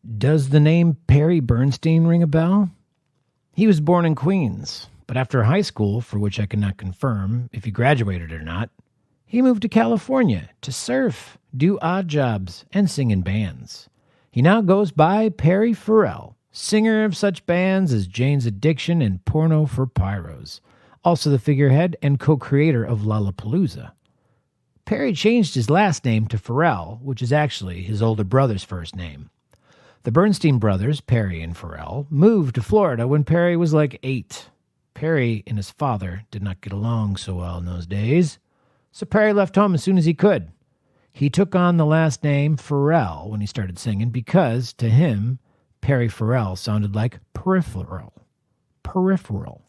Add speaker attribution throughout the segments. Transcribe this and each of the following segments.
Speaker 1: Does the name Perry Bernstein ring a bell? He was born in Queens, but after high school, for which I cannot confirm if he graduated or not, he moved to California to surf, do odd jobs, and sing in bands. He now goes by Perry Farrell, singer of such bands as Jane's Addiction and Porno for Pyros, also the figurehead and co-creator of Lollapalooza. Perry changed his last name to Farrell, which is actually his older brother's first name. The Bernstein brothers, Perry and Farrell, moved to Florida when Perry was like 8. Perry and his father did not get along so well in those days, so Perry left home as soon as he could. He took on the last name Farrell when he started singing because, to him, Perry Farrell sounded like peripheral. Peripheral.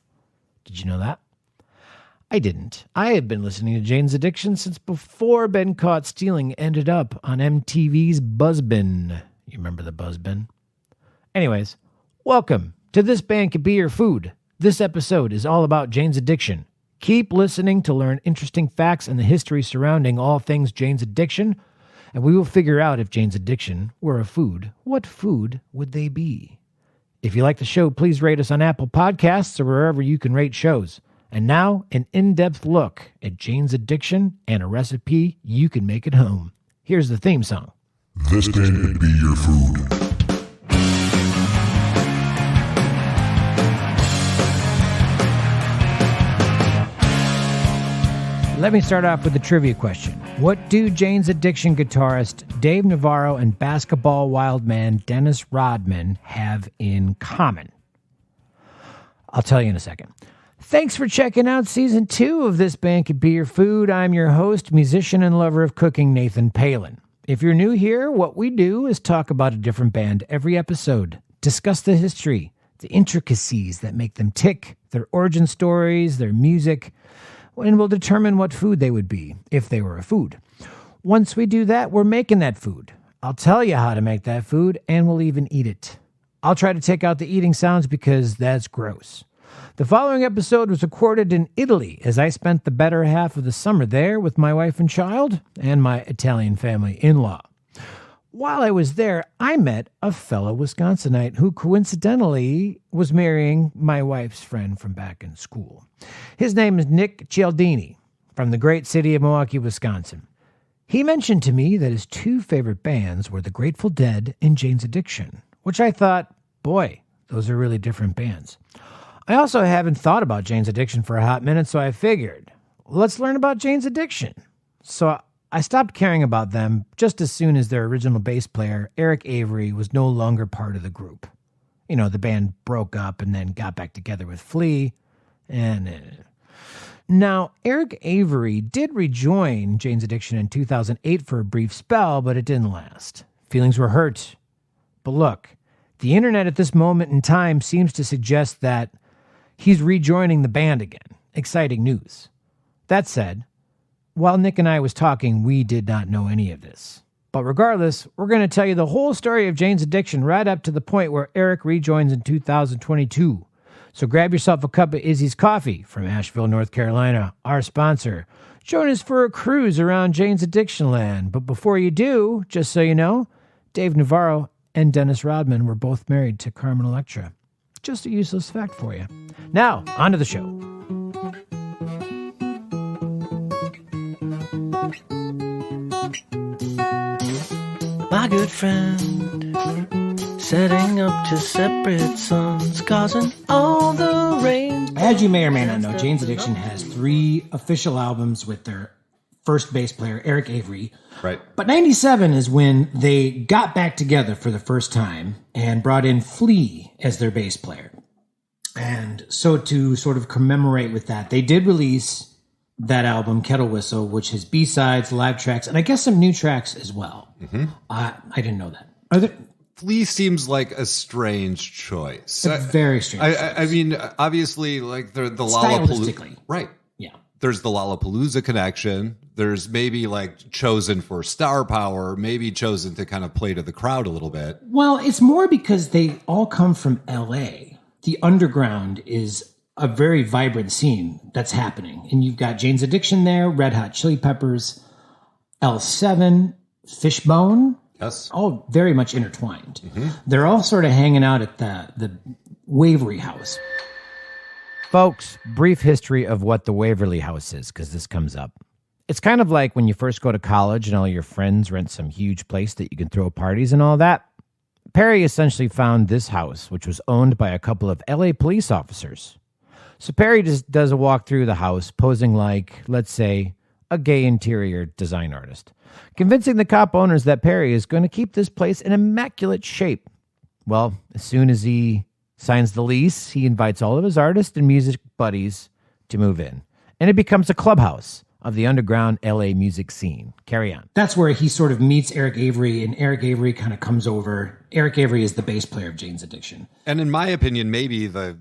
Speaker 1: Did you know that? I didn't. I had been listening to Jane's Addiction since before Been Caught Stealing ended up on MTV's Buzzbin. You remember the Buzzbin? Anyways, welcome to This Band Could Be Your Food. This episode is all about Jane's Addiction. Keep listening to learn interesting facts and the history surrounding all things Jane's Addiction, and we will figure out if Jane's Addiction were a food, what food would they be? If you like the show, please rate us on Apple Podcasts or wherever you can rate shows. And now, an in-depth look at Jane's Addiction and a recipe you can make at home. Here's the theme song.
Speaker 2: This band could be your food.
Speaker 1: Let me start off with a trivia question. What do Jane's Addiction guitarist Dave Navarro and basketball wildman Dennis Rodman have in common? I'll tell you in a second. Thanks for checking out Season 2 of This Band Could Be Your Food. I'm your host, musician, and lover of cooking, Nathan Palin. If you're new here, what we do is talk about a different band every episode, discuss the history, the intricacies that make them tick, their origin stories, their music, and we'll determine what food they would be if they were a food. Once we do that, we're making that food. I'll tell you how to make that food, and we'll even eat it. I'll try to take out the eating sounds because that's gross. The following episode was recorded in Italy as I spent the better half of the summer there with my wife and child and my Italian family in-law. While I was there, I met a fellow Wisconsinite who coincidentally was marrying my wife's friend from back in school. His name is Nick Cialdini from the great city of Milwaukee, Wisconsin. He mentioned to me that his two favorite bands were the Grateful Dead and Jane's Addiction, which I thought, boy, those are really different bands. I also haven't thought about Jane's Addiction for a hot minute, so I figured, let's learn about Jane's Addiction. So I stopped caring about them just as soon as their original bass player, Eric Avery, was no longer part of the group. You know, the band broke up and then got back together with Flea. Now, Eric Avery did rejoin Jane's Addiction in 2008 for a brief spell, but it didn't last. Feelings were hurt. But look, the internet at this moment in time seems to suggest that he's rejoining the band again. Exciting news. That said, while Nick and I was talking, we did not know any of this. But regardless, we're going to tell you the whole story of Jane's Addiction right up to the point where Eric rejoins in 2022. So grab yourself a cup of Izzy's coffee from Asheville, North Carolina, our sponsor. Join us for a cruise around Jane's Addiction land. But before you do, just so you know, Dave Navarro and Dennis Rodman were both married to Carmen Electra. Just a useless fact for you. Now, on to the show.
Speaker 3: My good friend, setting up two separate suns, causing all the rain.
Speaker 1: As you may or may not know, Jane's Addiction has 3 official albums with their first bass player, Eric Avery.
Speaker 4: Right.
Speaker 1: But 97 is when they got back together for the first time and brought in Flea as their bass player. And so to sort of commemorate with that, they did release that album, Kettle Whistle, which has B-sides, live tracks, and I guess some new tracks as well. Mm-hmm. I didn't know that.
Speaker 4: Flea seems like a strange choice.
Speaker 1: A very strange choice.
Speaker 4: I mean, obviously, like the
Speaker 1: Stylistically.
Speaker 4: Right.
Speaker 1: Yeah.
Speaker 4: There's the Lollapalooza connection. There's maybe like chosen for star power, maybe chosen to kind of play to the crowd a little bit.
Speaker 1: Well, it's more because they all come from L.A. The underground is a very vibrant scene that's happening. And you've got Jane's Addiction there, Red Hot Chili Peppers, L7, Fishbone,
Speaker 4: Yes.
Speaker 1: all very much intertwined. They're all sort of hanging out at the Waverly House. Folks, brief history of what the Waverly House is, because this comes up. It's kind of like when you first go to college and all your friends rent some huge place that you can throw parties and all that. Perry essentially found this house, which was owned by a couple of LA police officers. So Perry just does a walk through the house, posing like, let's say, a gay interior design artist, convincing the cop owners that Perry is going to keep this place in immaculate shape. Well, as soon as he signs the lease, he invites all of his artists and music buddies to move in, and it becomes a clubhouse of the underground LA music scene. Carry on. That's where he sort of meets Eric Avery, and Eric Avery kind of comes over. Eric Avery is the bass player of Jane's Addiction.
Speaker 4: And in my opinion, maybe the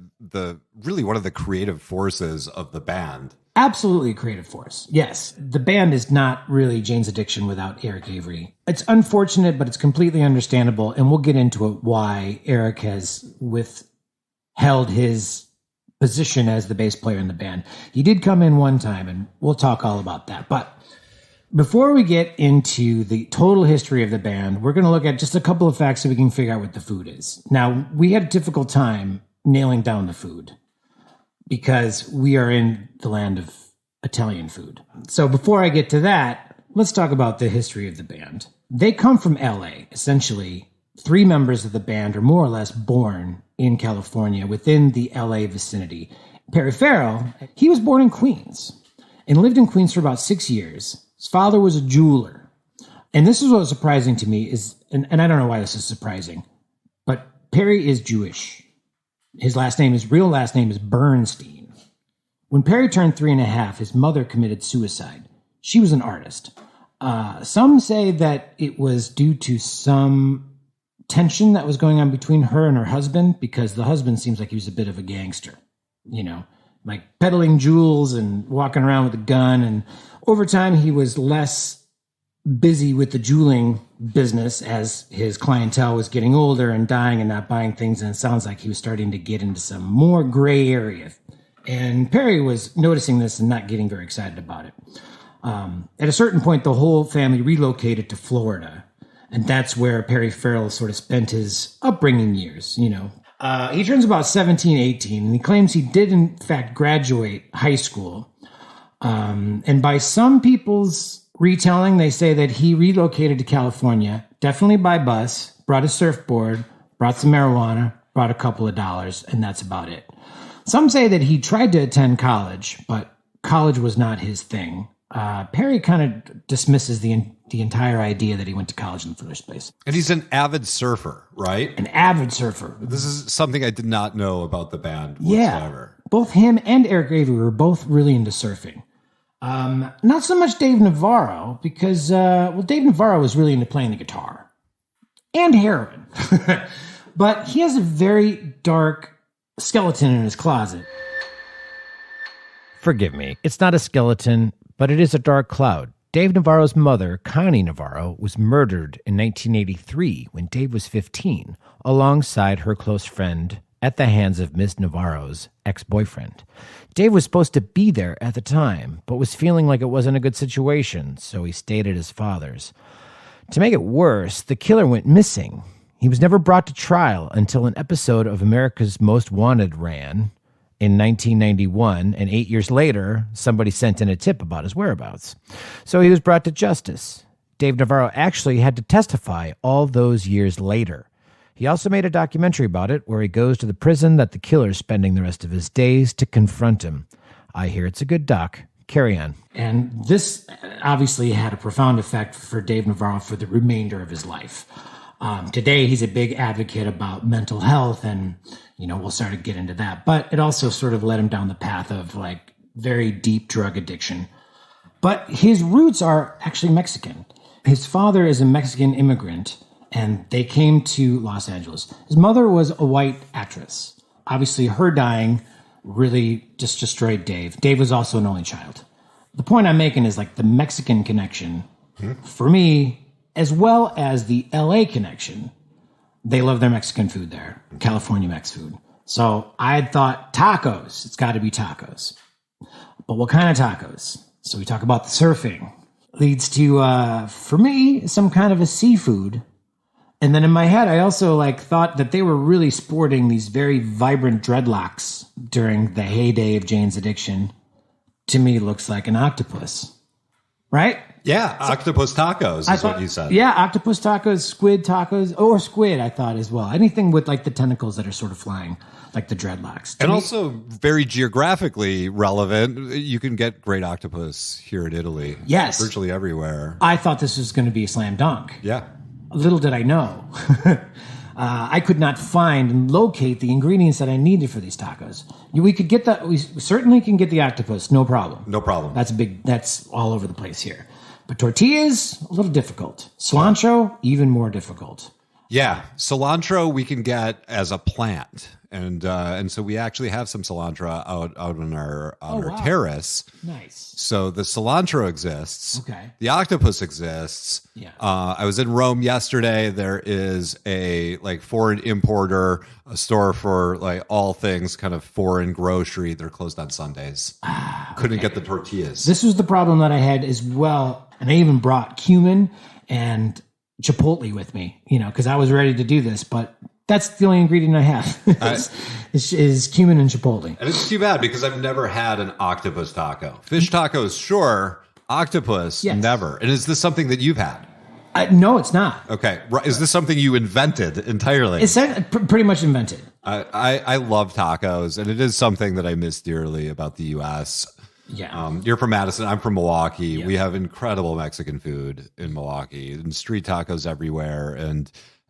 Speaker 4: really one of the creative forces of the band.
Speaker 1: Absolutely a creative force. Yes. The band is not really Jane's Addiction without Eric Avery. It's unfortunate, but it's completely understandable, and we'll get into it why Eric has withheld his position as the bass player in the band. He did come in one time, and we'll talk all about that. But before we get into the total history of the band, we're going to look at just a couple of facts so we can figure out what the food is. Now, we had a difficult time nailing down the food because we are in the land of Italian food. So before I get to that, let's talk about the history of the band. They come from LA. Essentially, 3 members of the band are more or less born in California within the LA vicinity. Perry Farrell, he was born in Queens and lived in Queens for about 6 years. His father was a jeweler. And this is what was surprising to me is, and I don't know why this is surprising, but Perry is Jewish. His real last name is Bernstein. When Perry turned 3.5, his mother committed suicide. She was an artist. Some say that it was due to some tension that was going on between her and her husband, because the husband seems like he was a bit of a gangster, like peddling jewels and walking around with a gun. And over time, he was less busy with the jeweling business as his clientele was getting older and dying and not buying things. And it sounds like he was starting to get into some more gray area. And Perry was noticing this and not getting very excited about it. At a certain point, the whole family relocated to Florida. And that's where Perry Farrell sort of spent his upbringing years, He turns about 17, 18, and he claims he did, in fact, graduate high school. And by some people's retelling, they say that he relocated to California, definitely by bus, brought a surfboard, brought some marijuana, brought a couple of dollars, and that's about it. Some say that he tried to attend college, but college was not his thing. Perry kind of dismisses the entire idea that he went to college in the first place.
Speaker 4: And he's an avid surfer, right?
Speaker 1: An avid surfer.
Speaker 4: This is something I did not know about the band whatsoever.
Speaker 1: Yeah, both him and Eric Avery were both really into surfing. Not so much Dave Navarro, because, Dave Navarro was really into playing the guitar and heroin. But he has a very dark skeleton in his closet. Forgive me, it's not a skeleton, but it is a dark cloud. Dave Navarro's mother, Connie Navarro, was murdered in 1983 when Dave was 15, alongside her close friend at the hands of Miss Navarro's ex-boyfriend. Dave was supposed to be there at the time, but was feeling like it wasn't a good situation, so he stayed at his father's. To make it worse, the killer went missing. He was never brought to trial until an episode of America's Most Wanted ran in 1991, and 8 years later, somebody sent in a tip about his whereabouts. So he was brought to justice. Dave Navarro actually had to testify all those years later. He also made a documentary about it where he goes to the prison that the killer's spending the rest of his days to confront him. I hear it's a good doc. Carry on. And this obviously had a profound effect for Dave Navarro for the remainder of his life. Today, he's a big advocate about mental health, and, we'll start to get into that. But it also sort of led him down the path of, very deep drug addiction. But his roots are actually Mexican. His father is a Mexican immigrant, and they came to Los Angeles. His mother was a white actress. Obviously, her dying really just destroyed Dave. Dave was also an only child. The point I'm making is, the Mexican connection, for me, as well as the LA connection. They love their Mexican food there, California Mex food. So I had thought tacos, it's got to be tacos. But what kind of tacos? So we talk about the surfing. Leads to, for me, some kind of a seafood And then in my head, I also like thought that they were really sporting these very vibrant dreadlocks during the heyday of Jane's Addiction. To me, looks like an octopus, right?
Speaker 4: Yeah, octopus tacos is what you said.
Speaker 1: Yeah, octopus tacos, squid tacos, or squid, I thought as well. Anything with like the tentacles that are sort of flying, like the dreadlocks.
Speaker 4: And also very geographically relevant. You can get great octopus here in Italy.
Speaker 1: Yes.
Speaker 4: Virtually everywhere.
Speaker 1: I thought this was going to be a slam dunk.
Speaker 4: Yeah.
Speaker 1: Little did I know. I could not find and locate the ingredients that I needed for these tacos. We certainly can get the octopus, no problem.
Speaker 4: No problem.
Speaker 1: That's all over the place here. But tortillas, a little difficult. Cilantro, even more difficult.
Speaker 4: Yeah, cilantro we can get as a plant, and so we actually have some cilantro out on our terrace.
Speaker 1: Nice.
Speaker 4: So the cilantro exists.
Speaker 1: Okay.
Speaker 4: The octopus exists.
Speaker 1: Yeah.
Speaker 4: I was in Rome yesterday. There is a foreign importer, a store for like all things kind of foreign grocery. They're closed on Sundays. Couldn't get the tortillas.
Speaker 1: This was the problem that I had as well, and I even brought cumin and chipotle with me, because I was ready to do this, but that's the only ingredient I have is cumin and chipotle.
Speaker 4: And it's too bad because I've never had an octopus taco. Fish tacos, sure. Octopus,
Speaker 1: yes.
Speaker 4: Never. And is this something that you've had?
Speaker 1: No, it's not.
Speaker 4: Okay. Is this something you invented entirely?
Speaker 1: It's pretty much invented.
Speaker 4: I love tacos, and it is something that I miss dearly about the U.S.
Speaker 1: Yeah.
Speaker 4: You're from Madison. I'm from Milwaukee.
Speaker 1: Yeah.
Speaker 4: We have incredible Mexican food in Milwaukee and street tacos everywhere.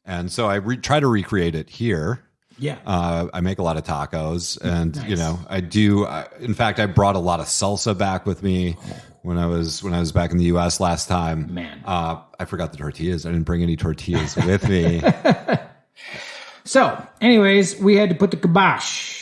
Speaker 4: And so I try to recreate it here.
Speaker 1: Yeah.
Speaker 4: I make a lot of tacos, and
Speaker 1: Nice.
Speaker 4: I do. In fact, I brought a lot of salsa back with me when I was back in the U.S. last time.
Speaker 1: Man.
Speaker 4: I forgot the tortillas. I didn't bring any tortillas with me.
Speaker 1: So, anyways, we had to put the kibosh.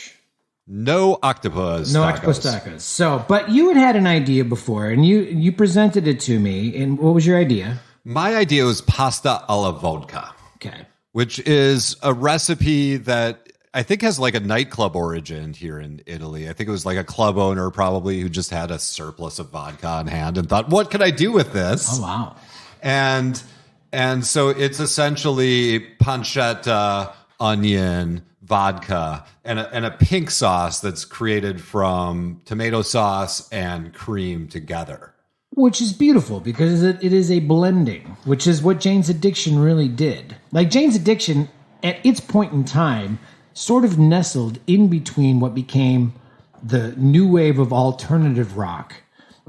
Speaker 4: No octopus.
Speaker 1: No
Speaker 4: tacos.
Speaker 1: octopus tacos. So, but you had an idea before, and you presented it to me. And what was your idea?
Speaker 4: My idea was pasta alla vodka.
Speaker 1: Okay.
Speaker 4: Which is a recipe that I think has like a nightclub origin here in Italy. I think it was like a club owner probably who just had a surplus of vodka on hand and thought, what can I do with this?
Speaker 1: Oh, wow.
Speaker 4: And so it's essentially pancetta, onion, vodka, and a pink sauce that's created from tomato sauce and cream together.
Speaker 1: Which is beautiful because it is a blending, which is what Jane's Addiction really did. Like Jane's Addiction, at its point in time, sort of nestled in between what became the new wave of alternative rock.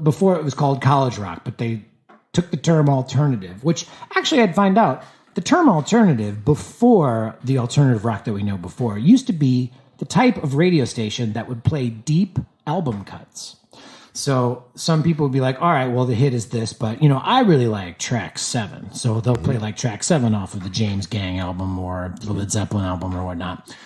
Speaker 1: Before it was called college rock, but they took the term alternative, which actually I'd find out the term alternative before the alternative rock that we know before used to be the type of radio station that would play deep album cuts. So some people would be like, all right, well, the hit is this, but, I really like track 7. So they'll play like track 7 off of the James Gang album or the Led Zeppelin album or whatnot.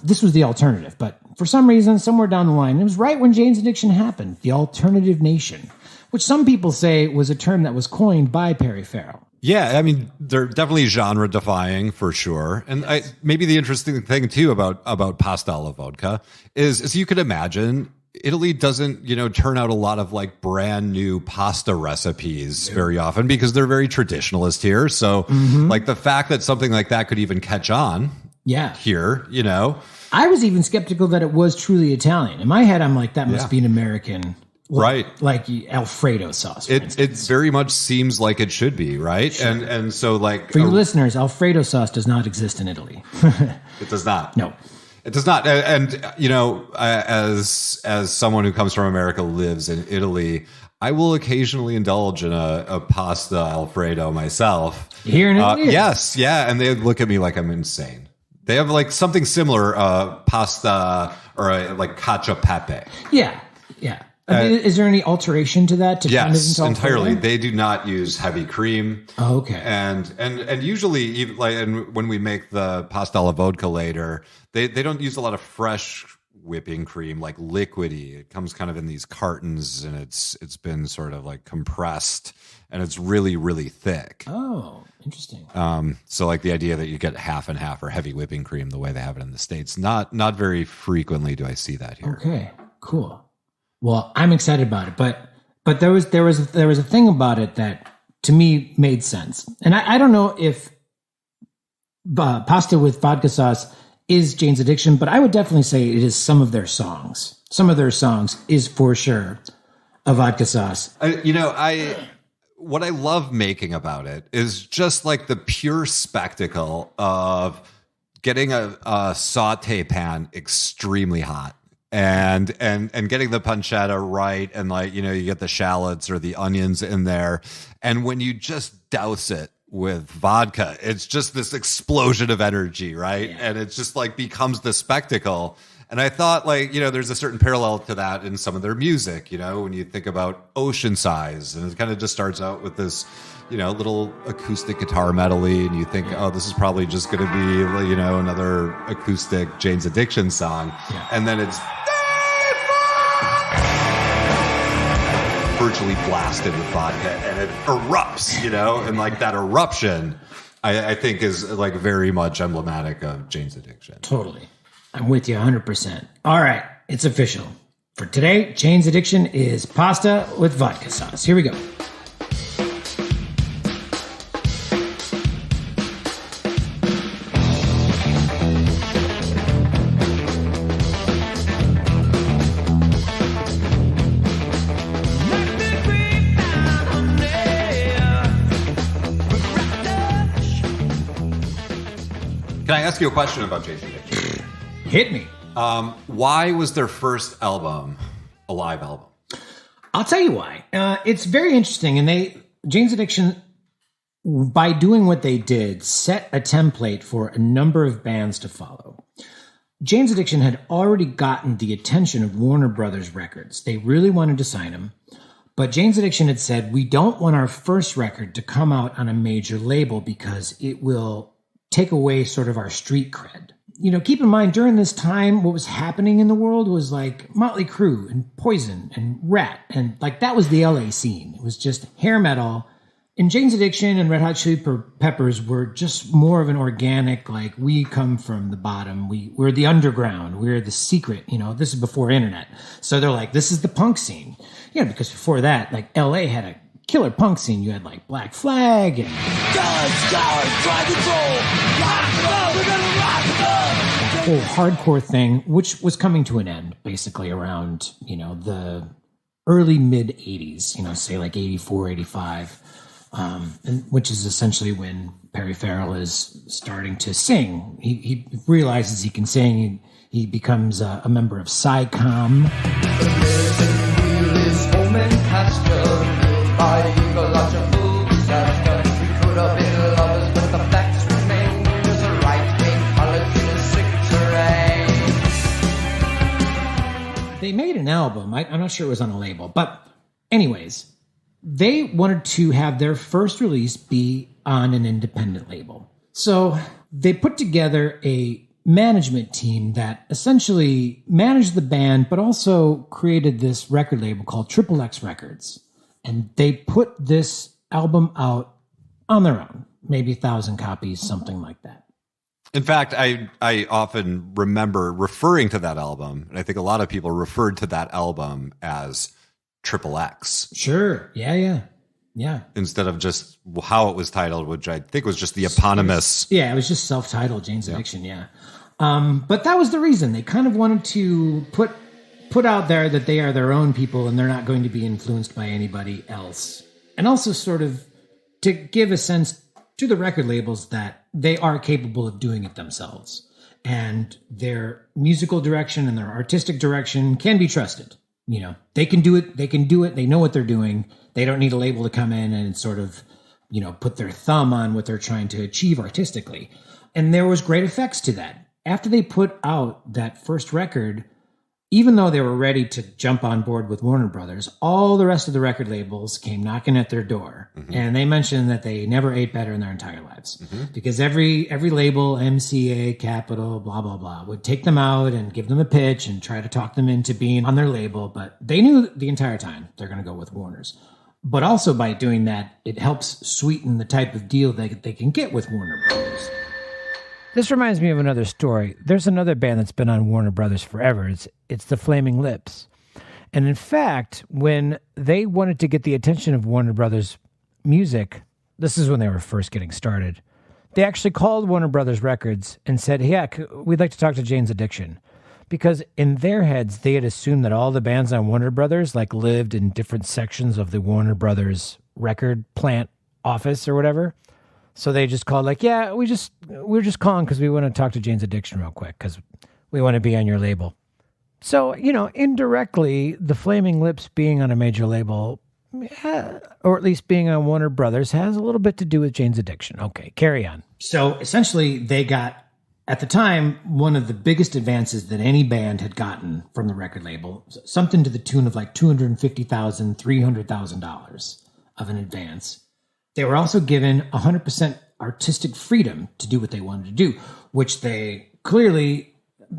Speaker 1: This was the alternative. But for some reason, somewhere down the line, it was right when Jane's Addiction happened, the alternative nation, which some people say was a term that was coined by Perry Farrell.
Speaker 4: Yeah, I mean, they're definitely genre defying for sure. And maybe the interesting thing, too, about pasta alla vodka is, as you could imagine, Italy doesn't, turn out a lot of like brand new pasta recipes very often because they're very traditionalist here. So like the fact that something like that could even catch on here,
Speaker 1: I was even skeptical that it was truly Italian. In my head, I'm like, that must be an American,
Speaker 4: right?
Speaker 1: Like Alfredo sauce.
Speaker 4: It very much seems like it should be, right? Sure. And so like
Speaker 1: for your listeners, Alfredo sauce does not exist in Italy.
Speaker 4: It does not.
Speaker 1: No.
Speaker 4: It does not. And as someone who comes from America, lives in Italy, I will occasionally indulge in a pasta Alfredo myself.
Speaker 1: Here in Italy?
Speaker 4: Yes. Yeah. And they look at me like I'm insane. They have like something similar, pasta or like cacio pepe.
Speaker 1: Yeah. Yeah. I mean, is there any alteration to that?
Speaker 4: Yes, entirely. They do not use heavy cream.
Speaker 1: Oh, okay.
Speaker 4: And usually, even and when we make the pasta alla vodka later, they don't use a lot of fresh whipping cream, like liquidy. It comes kind of in these cartons, and it's been sort of like compressed, and it's really, really thick.
Speaker 1: Oh, interesting.
Speaker 4: So like the idea that you get half and half or heavy whipping cream the way they have it in the States, not very frequently do I see that here.
Speaker 1: Okay, cool. Well, I'm excited about it, but there was a thing about it that to me made sense, and I don't know if Pasta with Vodka Sauce is Jane's Addiction, but I would definitely say it is some of their songs. Some of their songs is for sure a Vodka Sauce.
Speaker 4: What I love making about it is just like the pure spectacle of getting a saute pan extremely hot and getting the pancetta right. And like, you get the shallots or the onions in there. And when you just douse it with vodka, it's just this explosion of energy, right? Yeah. And it just like becomes the spectacle. And I thought, like, there's a certain parallel to that in some of their music, when you think about Ocean Size, and it kind of just starts out with this, little acoustic guitar medley, and you think, oh, this is probably just going to be, another acoustic Jane's Addiction song. Yeah. And then it's virtually blasted with vodka, and it erupts, and like that eruption, I think is like very much emblematic of Jane's Addiction.
Speaker 1: Totally. I'm with you 100%. All right, it's official. For today, Jane's Addiction is pasta with vodka sauce. Here we go.
Speaker 4: Can I ask you a question about Jane's Addiction?
Speaker 1: Hit me.
Speaker 4: Why was their first album a live album?
Speaker 1: I'll tell you why. It's very interesting. And Jane's Addiction, by doing what they did, set a template for a number of bands to follow. Jane's Addiction had already gotten the attention of Warner Brothers Records. They really wanted to sign him. But Jane's Addiction had said, we don't want our first record to come out on a major label because it will take away sort of our street cred. Keep in mind, during this time, what was happening in the world was like Motley Crue and Poison and Rat. And like that was the LA scene. It was just hair metal. And Jane's Addiction and Red Hot Chili Peppers were just more of an organic, like we come from the bottom. We're the underground. We're the secret. This is before internet. So they're like, this is the punk scene. Because before that, like LA had a killer punk scene. You had like Black Flag and whole hardcore thing, which was coming to an end basically around, the early mid 80s, say like 84, 85, and which is essentially when Perry Farrell is starting to sing. He realizes he can sing. He becomes a member of SciComm. They made an album. I'm not sure it was on a label. But anyways, they wanted to have their first release be on an independent label. So they put together a management team that essentially managed the band, but also created this record label called Triple X Records. And they put this album out on their own, maybe 1,000 copies, something like that.
Speaker 4: In fact, I often remember referring to that album, and I think a lot of people referred to that album as Triple X.
Speaker 1: Sure. Yeah.
Speaker 4: Instead of just how it was titled, which I think was just the eponymous.
Speaker 1: It was just self-titled Jane's Addiction, yeah. But that was the reason. They kind of wanted to put out there that they are their own people and they're not going to be influenced by anybody else. And also sort of to give a sense to the record labels that they are capable of doing it themselves. And their musical direction and their artistic direction can be trusted. They can do it. They know what they're doing. They don't need a label to come in and sort of, put their thumb on what they're trying to achieve artistically. And there was great effects to that. After they put out that first record, even though they were ready to jump on board with Warner Brothers, all the rest of the record labels came knocking at their door. Mm-hmm. And they mentioned that they never ate better in their entire lives. Mm-hmm. Because every label, MCA, Capitol, blah, blah, blah, would take them out and give them a pitch and try to talk them into being on their label. But they knew the entire time they're going to go with Warner's. But also by doing that, it helps sweeten the type of deal that they can get with Warner Brothers.
Speaker 5: This reminds me of another story. There's another band that's been on Warner Brothers forever. It's the Flaming Lips. And in fact, when they wanted to get the attention of Warner Brothers Music, this is when they were first getting started, They actually called Warner Brothers Records and said, yeah, we'd like to talk to Jane's Addiction. Because in their heads, they had assumed that all the bands on Warner Brothers like lived in different sections of the Warner Brothers record plant office or whatever. So they just called like, yeah, we're just calling because we want to talk to Jane's Addiction real quick because we want to be on your label. So, indirectly, the Flaming Lips being on a major label, or at least being on Warner Brothers, has a little bit to do with Jane's Addiction. Okay, carry on.
Speaker 1: So essentially, they got, at the time, one of the biggest advances that any band had gotten from the record label, something to the tune of like $250,000, $300,000 of an advance. They were also given 100% artistic freedom to do what they wanted to do, which they clearly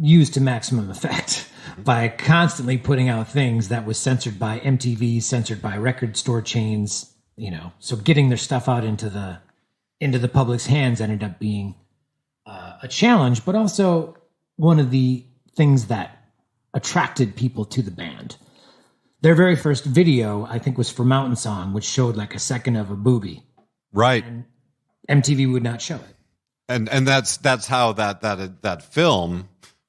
Speaker 1: used to maximum effect by constantly putting out things that was censored by MTV, censored by record store chains, so getting their stuff out into the public's hands ended up being a challenge, but also one of the things that attracted people to the band. Their very first video, I think, was for Mountain Song, which showed like a second of a boobie.
Speaker 4: Right.
Speaker 1: And MTV would not show it.
Speaker 4: And that's how that film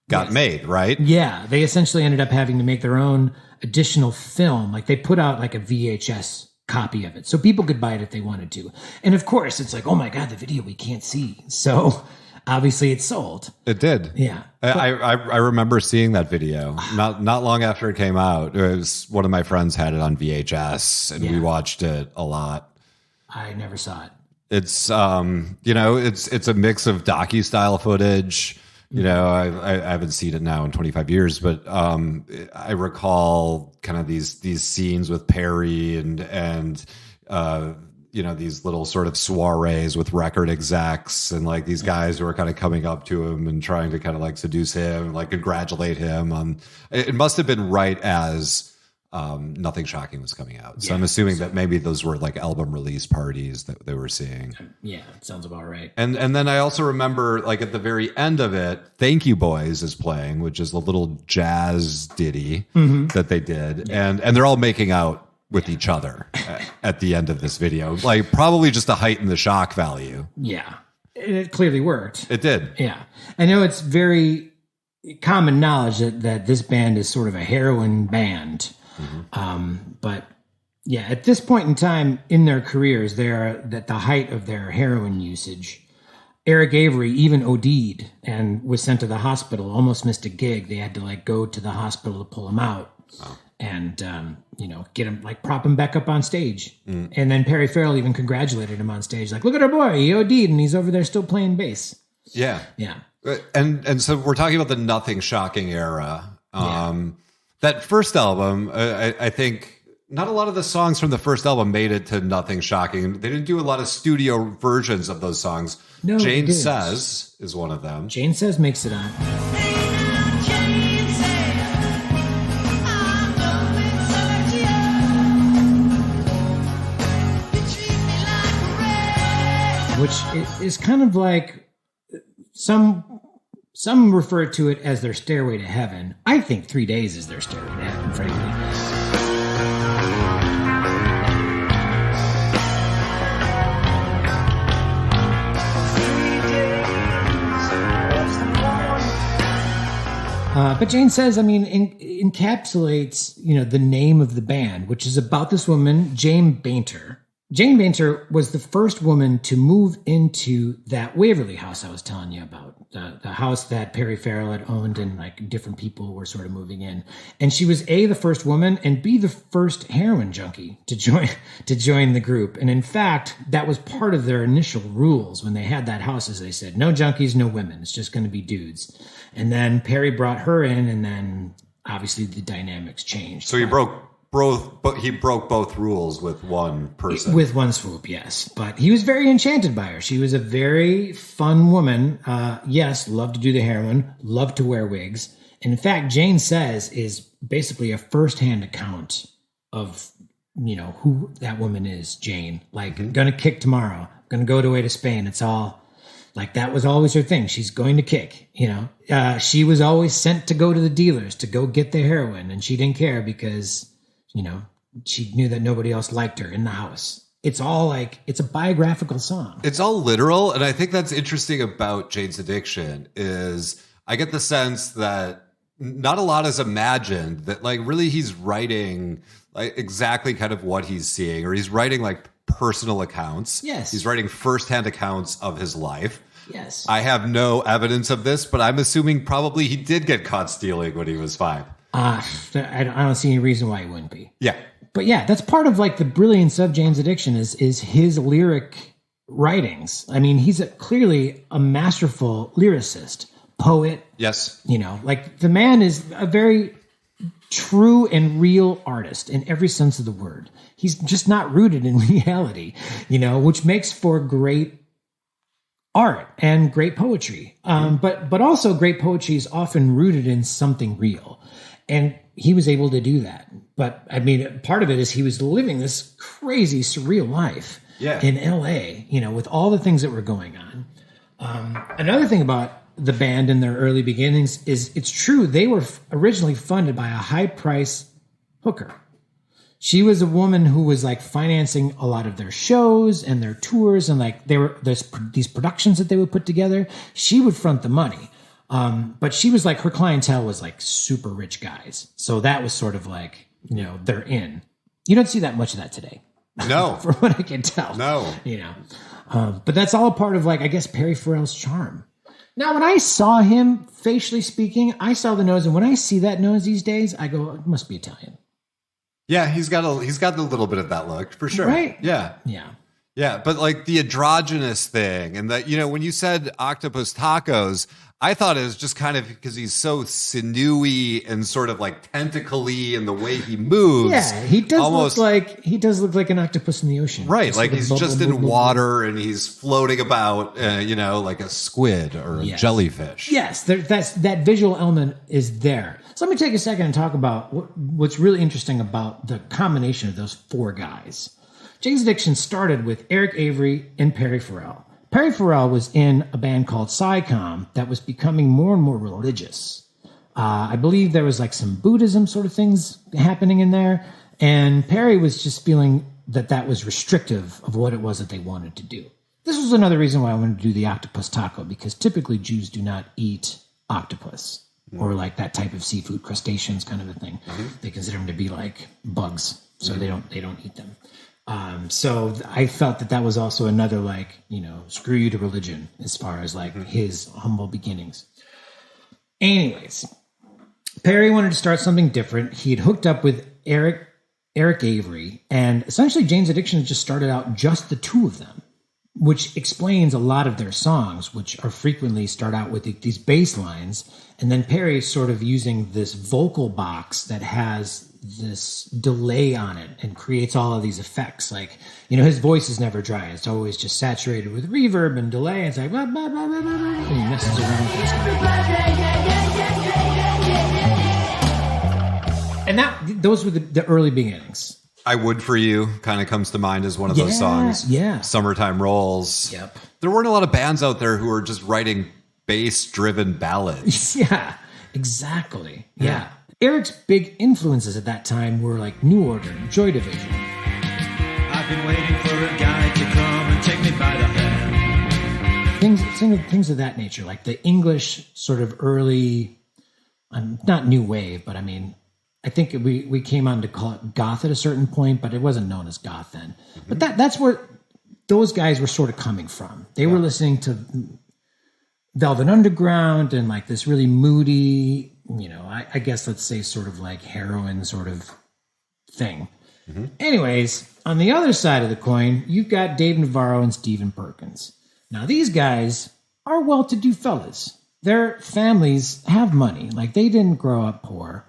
Speaker 4: got made, right?
Speaker 1: Yeah. They essentially ended up having to make their own additional film. Like they put out like a VHS copy of it so people could buy it if they wanted to. And of course, it's like, oh my God, the video we can't see. So obviously it sold.
Speaker 4: It did.
Speaker 1: Yeah.
Speaker 4: I remember seeing that video not long after it came out. It was one of my friends had it on VHS and we watched it a lot.
Speaker 1: I never saw it.
Speaker 4: It's it's a mix of docu-style footage. I haven't seen it now in 25 years, but I recall kind of these scenes with Perry and these little sort of soirees with record execs and like these guys who are kind of coming up to him and trying to kind of like seduce him, like congratulate him on. It must have been right as Nothing Shocking was coming out. So I'm assuming that maybe those were like album release parties that they were seeing.
Speaker 1: Yeah, it sounds about right.
Speaker 4: And then I also remember like at the very end of it, Thank You Boys is playing, which is a little jazz ditty that they did. Yeah. And they're all making out with each other at the end of this video, like probably just to heighten the shock value.
Speaker 1: Yeah, it clearly worked.
Speaker 4: It did.
Speaker 1: Yeah. I know it's very common knowledge that this band is sort of a heroin band. But yeah, at this point in time in their careers, they're at the height of their heroin usage. Eric Avery even OD'd and was sent to the hospital, almost missed a gig. They had to like go to the hospital to pull him out and, get him like prop him back up on stage. And then Perry Farrell even congratulated him on stage. Like, look at our boy, he OD'd and he's over there still playing bass.
Speaker 4: Yeah.
Speaker 1: Yeah.
Speaker 4: And so we're talking about the Nothing Shocking era. That first album, I think not a lot of the songs from the first album made it to Nothing Shocking. They didn't do a lot of studio versions of those songs.
Speaker 1: No,
Speaker 4: Jane Says is one of them.
Speaker 1: Jane Says makes it on. Which is kind of like some refer to it as their stairway to heaven. I think 3 Days is their stairway to heaven, frankly. But Jane Says, encapsulates, the name of the band, which is about this woman, Jane Bainter. Jane Bainter was the first woman to move into that Waverly house I was telling you about, the house that Perry Farrell had owned and like different people were sort of moving in. And she was A, the first woman, and B, the first heroin junkie to join the group. And in fact, that was part of their initial rules when they had that house, as they said, no junkies, no women. It's just going to be dudes. And then Perry brought her in, and then obviously the dynamics changed.
Speaker 4: So he broke both rules with one person.
Speaker 1: With one swoop, yes. But he was very enchanted by her. She was a very fun woman. Yes, loved to do the heroin, loved to wear wigs. And in fact, Jane Says is basically a first-hand account of, who that woman is, Jane. Like, gonna kick tomorrow, gonna go away to Spain. It's all, like, that was always her thing. She's going to kick, She was always sent to go to the dealers to go get the heroin, and she didn't care because... she knew that nobody else liked her in the house. it's all like, it's a biographical song.
Speaker 4: It's all literal. And I think that's interesting about Jane's Addiction is I get the sense that not a lot is imagined, that like really he's writing like exactly kind of what he's seeing, or he's writing like personal accounts.
Speaker 1: Yes.
Speaker 4: He's writing firsthand accounts of his life.
Speaker 1: Yes.
Speaker 4: I have no evidence of this, but I'm assuming probably he did get caught stealing when he was 5.
Speaker 1: I don't see any reason why he wouldn't be.
Speaker 4: Yeah.
Speaker 1: But yeah, that's part of like the brilliance of Jane's Addiction is his lyric writings. I mean, he's clearly a masterful lyricist, poet.
Speaker 4: Yes.
Speaker 1: You know, like the man is a very true and real artist in every sense of the word. He's just not rooted in reality, you know, which makes for great art and great poetry. But also great poetry is often rooted in something real. And he was able to do that. But I mean, part of it is he was living this crazy, surreal life in LA, you know, with all the things that were going on. Another thing about the band in their early beginnings is it's true. They were originally funded by a high price hooker. She was a woman who was like financing a lot of their shows and their tours, and like these productions that they would put together. She would front the money. But she was like, her clientele was like super rich guys. So that was sort of like, you know, they're in. You don't see that much of that today.
Speaker 4: No.
Speaker 1: From what I can tell.
Speaker 4: No.
Speaker 1: You know, but that's all a part of like, I guess, Perry Farrell's charm. Now, when I saw him facially speaking, I saw the nose. And when I see that nose these days, I go, it must be Italian.
Speaker 4: Yeah. He's got a little bit of that look for sure.
Speaker 1: Right.
Speaker 4: Yeah.
Speaker 1: Yeah.
Speaker 4: Yeah. But like the androgynous thing and that, you know, when you said octopus tacos, I thought it was just kind of because he's so sinewy and sort of like tentacly in the way he moves.
Speaker 1: Yeah, he does look like an octopus in the ocean.
Speaker 4: Right, like he's just in water and he's floating about, you know, like a squid or a jellyfish.
Speaker 1: Yes, that visual element is there. So let me take a second and talk about what's really interesting about the combination of those 4 guys. Jane's Addiction started with Eric Avery and Perry Farrell. Perry Farrell was in a band called Psycom that was becoming more and more religious. I believe there was like some Buddhism sort of things happening in there. And Perry was just feeling that was restrictive of what it was that they wanted to do. This was another reason why I wanted to do the octopus taco, because typically Jews do not eat octopus or like that type of seafood, crustaceans kind of a thing. Mm-hmm. They consider them to be like bugs, so they don't eat them. So I felt that was also another, like, you know, screw you to religion as far as like his humble beginnings. Anyways, Perry wanted to start something different. He had hooked up with Eric Avery, and essentially Jane's Addiction just started out just the 2 of them, which explains a lot of their songs, which are frequently start out with these bass lines. And then Perry sort of using this vocal box that has this delay on it and creates all of these effects. Like, you know, his voice is never dry. It's always just saturated with reverb and delay. It's like, blah, blah, blah, blah, blah, and he messes around with this. And those were the early beginnings.
Speaker 4: I Would For You kind of comes to mind as one of those songs.
Speaker 1: Yeah.
Speaker 4: Summertime Rolls.
Speaker 1: Yep.
Speaker 4: There weren't a lot of bands out there who were just writing bass-driven ballads.
Speaker 1: Yeah, exactly. Yeah. Eric's big influences at that time were like New Order, Joy Division.
Speaker 3: I've been waiting for a guy to come and take me by the hand.
Speaker 1: Things of that nature, like the English sort of early, not new wave, but I mean, I think we came on to call it goth at a certain point, but it wasn't known as goth then. Mm-hmm. But that's where those guys were sort of coming from. They were listening to Velvet Underground and like this really moody, you know, I guess let's say sort of like heroin sort of thing. Mm-hmm. Anyways, on the other side of the coin, you've got Dave Navarro and Stephen Perkins. Now, these guys are well-to-do fellas. Their families have money. Like, they didn't grow up poor.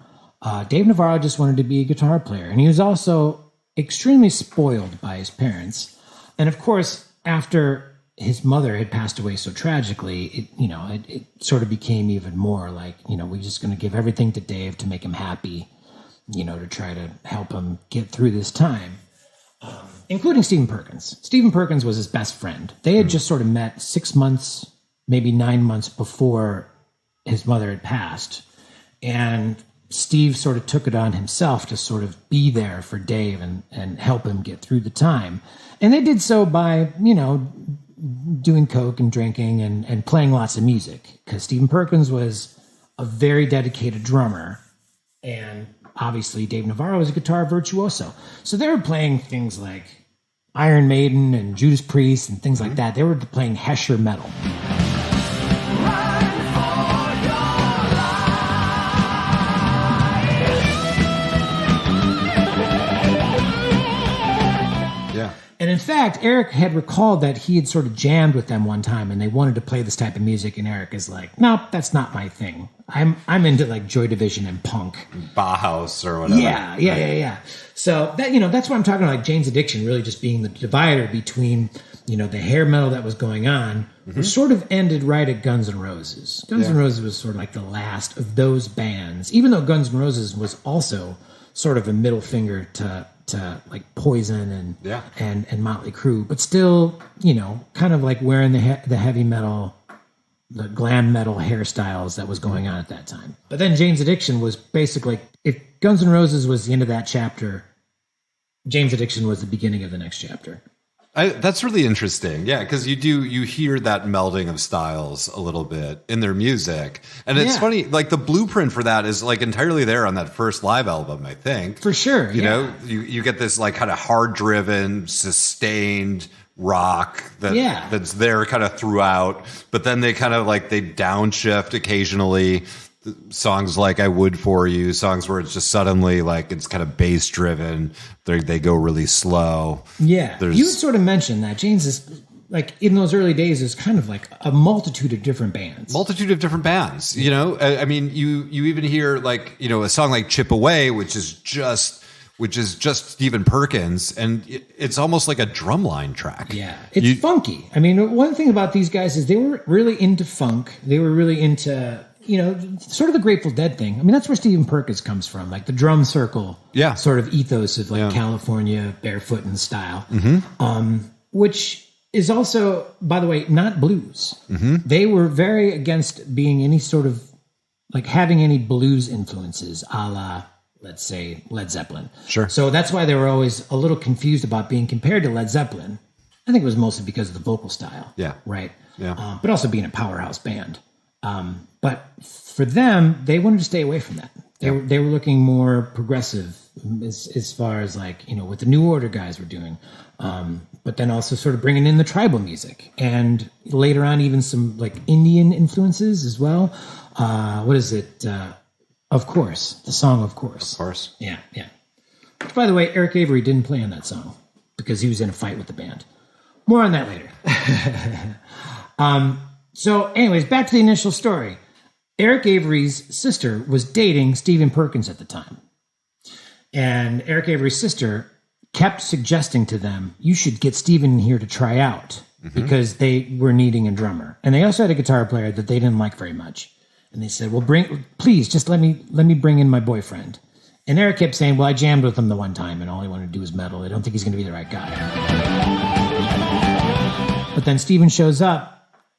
Speaker 1: Dave Navarro just wanted to be a guitar player, and he was also extremely spoiled by his parents. And of course, after his mother had passed away so tragically, it sort of became even more like, you know, we're just going to give everything to Dave to make him happy, you know, to try to help him get through this time, including Stephen Perkins. Stephen Perkins was his best friend. They had just sort of met 6 months, maybe 9 months before his mother had passed. And Steve sort of took it on himself to sort of be there for Dave and help him get through the time. And they did so by, doing coke and drinking and playing lots of music, because Stephen Perkins was a very dedicated drummer, and obviously Dave Navarro was a guitar virtuoso. So they were playing things like Iron Maiden and Judas Priest and things like that. They were playing Hesher metal. And in fact, Eric had recalled that he had sort of jammed with them one time, and they wanted to play this type of music. And Eric is like, "Nope, that's not my thing. I'm into like Joy Division and punk,
Speaker 4: Bauhaus or whatever."
Speaker 1: Yeah. So that that's what I'm talking about. Like Jane's Addiction really just being the divider between the hair metal that was going on, which sort of ended right at Guns N' Roses. Guns N' Roses was sort of like the last of those bands, even though Guns N' Roses was also sort of a middle finger to like Poison and Motley Crue, but still, kind of like wearing the heavy metal, the glam metal hairstyles that was going on at that time. But then Jane's Addiction was basically, if Guns N' Roses was the end of that chapter, Jane's Addiction was the beginning of the next chapter.
Speaker 4: That's really interesting. Yeah, because you hear that melding of styles a little bit in their music. And it's funny, like the blueprint for that is like entirely there on that first live album, I think.
Speaker 1: For sure.
Speaker 4: You know, you get this like kind of hard driven, sustained rock that's there kind of throughout, but then they kind of like they downshift occasionally. Songs like I Would For You, songs where it's just suddenly like it's kind of bass driven. They go really slow.
Speaker 1: Yeah. You sort of mentioned that Jane's is like in those early days is kind of like a multitude of different bands.
Speaker 4: You know, I mean, you even hear like, a song like Chip Away, which is just Stephen Perkins, and it's almost like a drumline track.
Speaker 1: Yeah, it's funky. I mean, one thing about these guys is they were really into funk. They were really into sort of the Grateful Dead thing. I mean, that's where Stephen Perkins comes from, like the drum circle sort of ethos of like California barefooting style, which is also, by the way, not blues. They were very against being any sort of like having any blues influences, a la, let's say, Led Zeppelin.
Speaker 4: Sure.
Speaker 1: So that's why they were always a little confused about being compared to Led Zeppelin. I think it was mostly because of the vocal style.
Speaker 4: Yeah.
Speaker 1: Right.
Speaker 4: Yeah.
Speaker 1: But also being a powerhouse band. But for them, they wanted to stay away from that. They were looking more progressive as far as like, what the New Order guys were doing. But then also sort of bringing in the tribal music and later on even some like Indian influences as well. What is it? Of Course, the song Of Course.
Speaker 4: Of course.
Speaker 1: Yeah. Which, by the way, Eric Avery didn't play on that song because he was in a fight with the band. More on that later. So anyways, back to the initial story. Eric Avery's sister was dating Stephen Perkins at the time. And Eric Avery's sister kept suggesting to them, you should get Stephen in here to try out because they were needing a drummer. And they also had a guitar player that they didn't like very much. And they said, well, please just let me bring in my boyfriend. And Eric kept saying, well, I jammed with him the one time and all he wanted to do was metal. I don't think he's going to be the right guy. But then Stephen shows up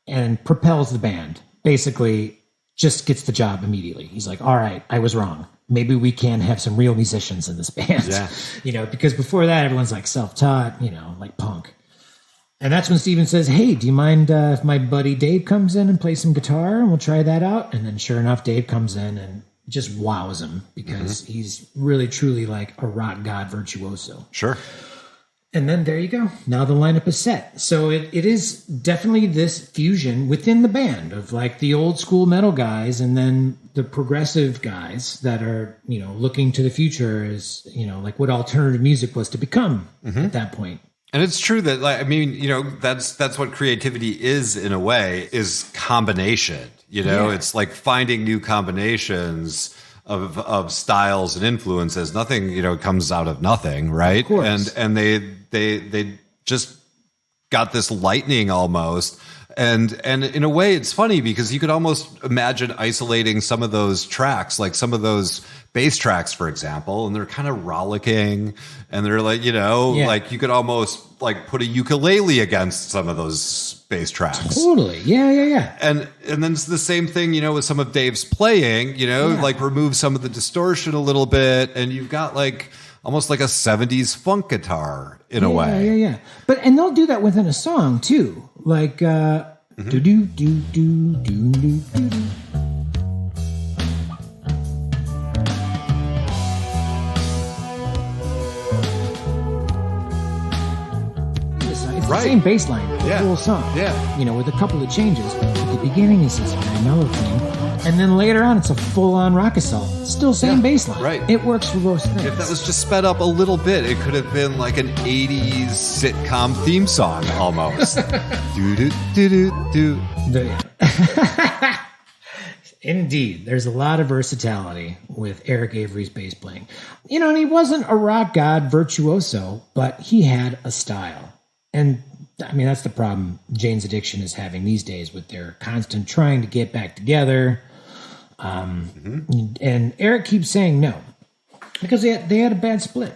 Speaker 1: and propels the band. Basically, just gets the job immediately. He's like, all right, I was wrong. Maybe we can have some real musicians in this band. Yeah. Because before that, everyone's like self-taught, like punk. And that's when Steven says, hey, do you mind if my buddy Dave comes in and plays some guitar and we'll try that out? And then sure enough, Dave comes in and just wows him because he's really, truly like a rock god virtuoso.
Speaker 4: Sure.
Speaker 1: And then there you go. Now the lineup is set. So it is definitely this fusion within the band of like the old school metal guys and then the progressive guys that are, looking to the future as, like what alternative music was to become at that point.
Speaker 4: And it's true that, like, I mean, that's what creativity is in a way, is combination. It's like finding new combinations of styles and influences. Nothing, comes out of nothing, right? Of
Speaker 1: course.
Speaker 4: And they just got this lightning almost And in a way, it's funny because you could almost imagine isolating some of those tracks, like some of those bass tracks, for example, and they're kind of rollicking, and they're like, like you could almost like put a ukulele against some of those bass tracks.
Speaker 1: Totally. Yeah.
Speaker 4: And then it's the same thing, with some of Dave's playing, like remove some of the distortion a little bit, and you've got like almost like a 70s funk guitar in a way.
Speaker 1: Yeah. And they'll do that within a song too. Like do do do do do do do. It's the same bass line, the whole song.
Speaker 4: Yeah.
Speaker 1: With a couple of changes. At the beginning, it's this very mellow thing. And then later on, it's a full-on rock assault. Still same bass line.
Speaker 4: Right.
Speaker 1: It works for both things.
Speaker 4: If that was just sped up a little bit, it could have been like an 80s sitcom theme song almost. Do-do-do-do-do.
Speaker 1: Indeed. There's a lot of versatility with Eric Avery's bass playing. And he wasn't a rock god virtuoso, but he had a style. And I mean, that's the problem Jane's Addiction is having these days with their constant trying to get back together. And Eric keeps saying no because they had a bad split.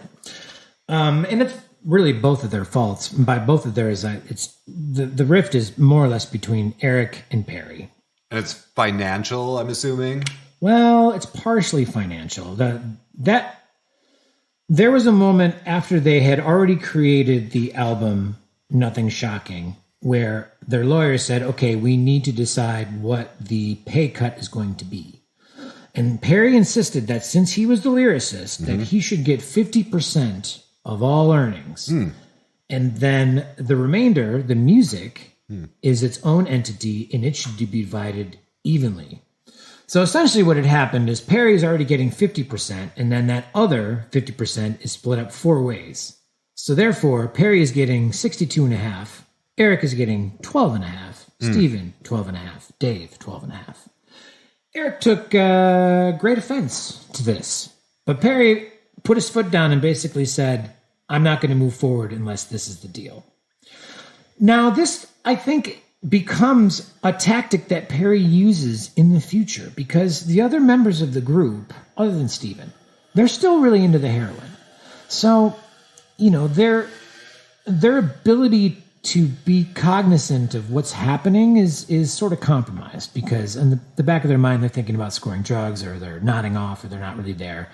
Speaker 1: And it's really both of their faults. And by both of theirs, it's the rift is more or less between Eric and Perry.
Speaker 4: And it's financial, I'm assuming.
Speaker 1: Well, it's partially financial. That there was a moment after they had already created the album Nothing Shocking, where their lawyer said, okay, we need to decide what the pay cut is going to be. And Perry insisted that since he was the lyricist, that he should get 50% of all earnings. And then the remainder, the music, is its own entity, and it should be divided evenly. So essentially what had happened is Perry's already getting 50%, and then that other 50% is split up 4 ways. So therefore, Perry is getting 62.5, Eric is getting 12.5, Steven 12.5, Dave 12.5. Eric took great offense to this, but Perry put his foot down and basically said, I'm not going to move forward unless this is the deal. Now, this, I think, becomes a tactic that Perry uses in the future because the other members of the group, other than Steven, they're still really into the heroin. So, their ability to be cognizant of what's happening is sort of compromised because in the back of their mind, they're thinking about scoring drugs or they're nodding off or they're not really there.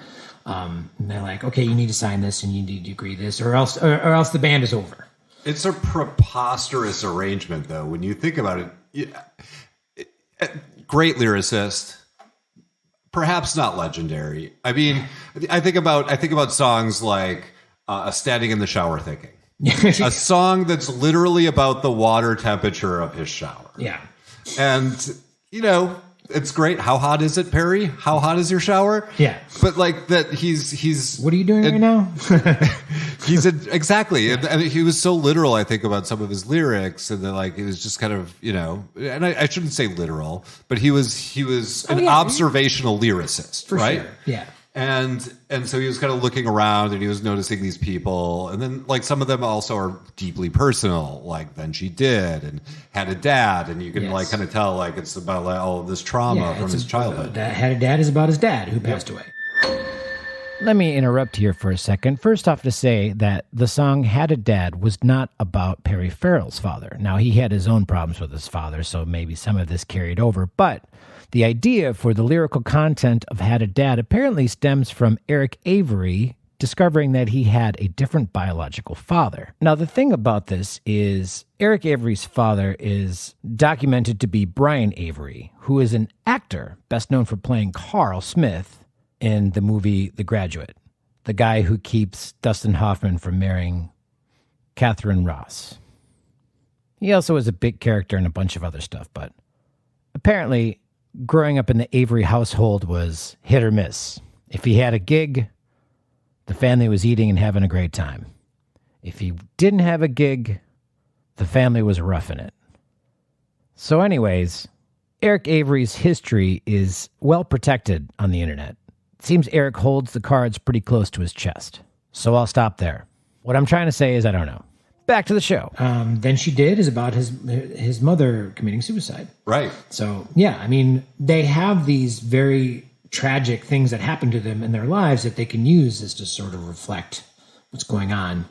Speaker 1: And they're like, okay, you need to sign this and you need to agree this or else the band is over.
Speaker 4: It's a preposterous arrangement, though, when you think about it. Great lyricist, perhaps not legendary. I mean, I think about songs like Standing in the Shower Thinking. A song that's literally about the water temperature of his shower.
Speaker 1: Yeah.
Speaker 4: And, it's great. How hot is it, Perry? How hot is your shower?
Speaker 1: Yeah.
Speaker 4: But like that he's
Speaker 1: what are you doing right now?
Speaker 4: Exactly. Yeah. And he was so literal, I think, about some of his lyrics, and then like it was just kind of, and I shouldn't say literal, but he was an observational lyricist,
Speaker 1: for
Speaker 4: right?
Speaker 1: Sure. Yeah.
Speaker 4: And so he was kind of looking around and he was noticing these people. And then like some of them also are deeply personal, like Then She Did and Had a Dad. And you can like kind of tell like it's about like all of this trauma from his childhood.
Speaker 1: That Had a Dad is about his dad who passed away.
Speaker 5: Let me interrupt here for a second. First off, to say that the song Had a Dad was not about Perry Farrell's father. Now, he had his own problems with his father, so maybe some of this carried over. But the idea for the lyrical content of Had a Dad apparently stems from Eric Avery discovering that he had a different biological father. Now, the thing about this is Eric Avery's father is documented to be Brian Avery, who is an actor best known for playing Carl Smith in the movie The Graduate, the guy who keeps Dustin Hoffman from marrying Catherine Ross. He also is a big character in a bunch of other stuff, but apparently growing up in the Avery household was hit or miss. If he had a gig, the family was eating and having a great time. If he didn't have a gig, the family was roughing it. So anyways, Eric Avery's history is well protected on the internet. It seems Eric holds the cards pretty close to his chest. So I'll stop there. What I'm trying to say is I don't know.
Speaker 1: back to the show. Then She Did is about his mother committing suicide.
Speaker 4: Right.
Speaker 1: So, yeah, I mean, they have these very tragic things that happen to them in their lives that they can use as to sort of reflect what's going on,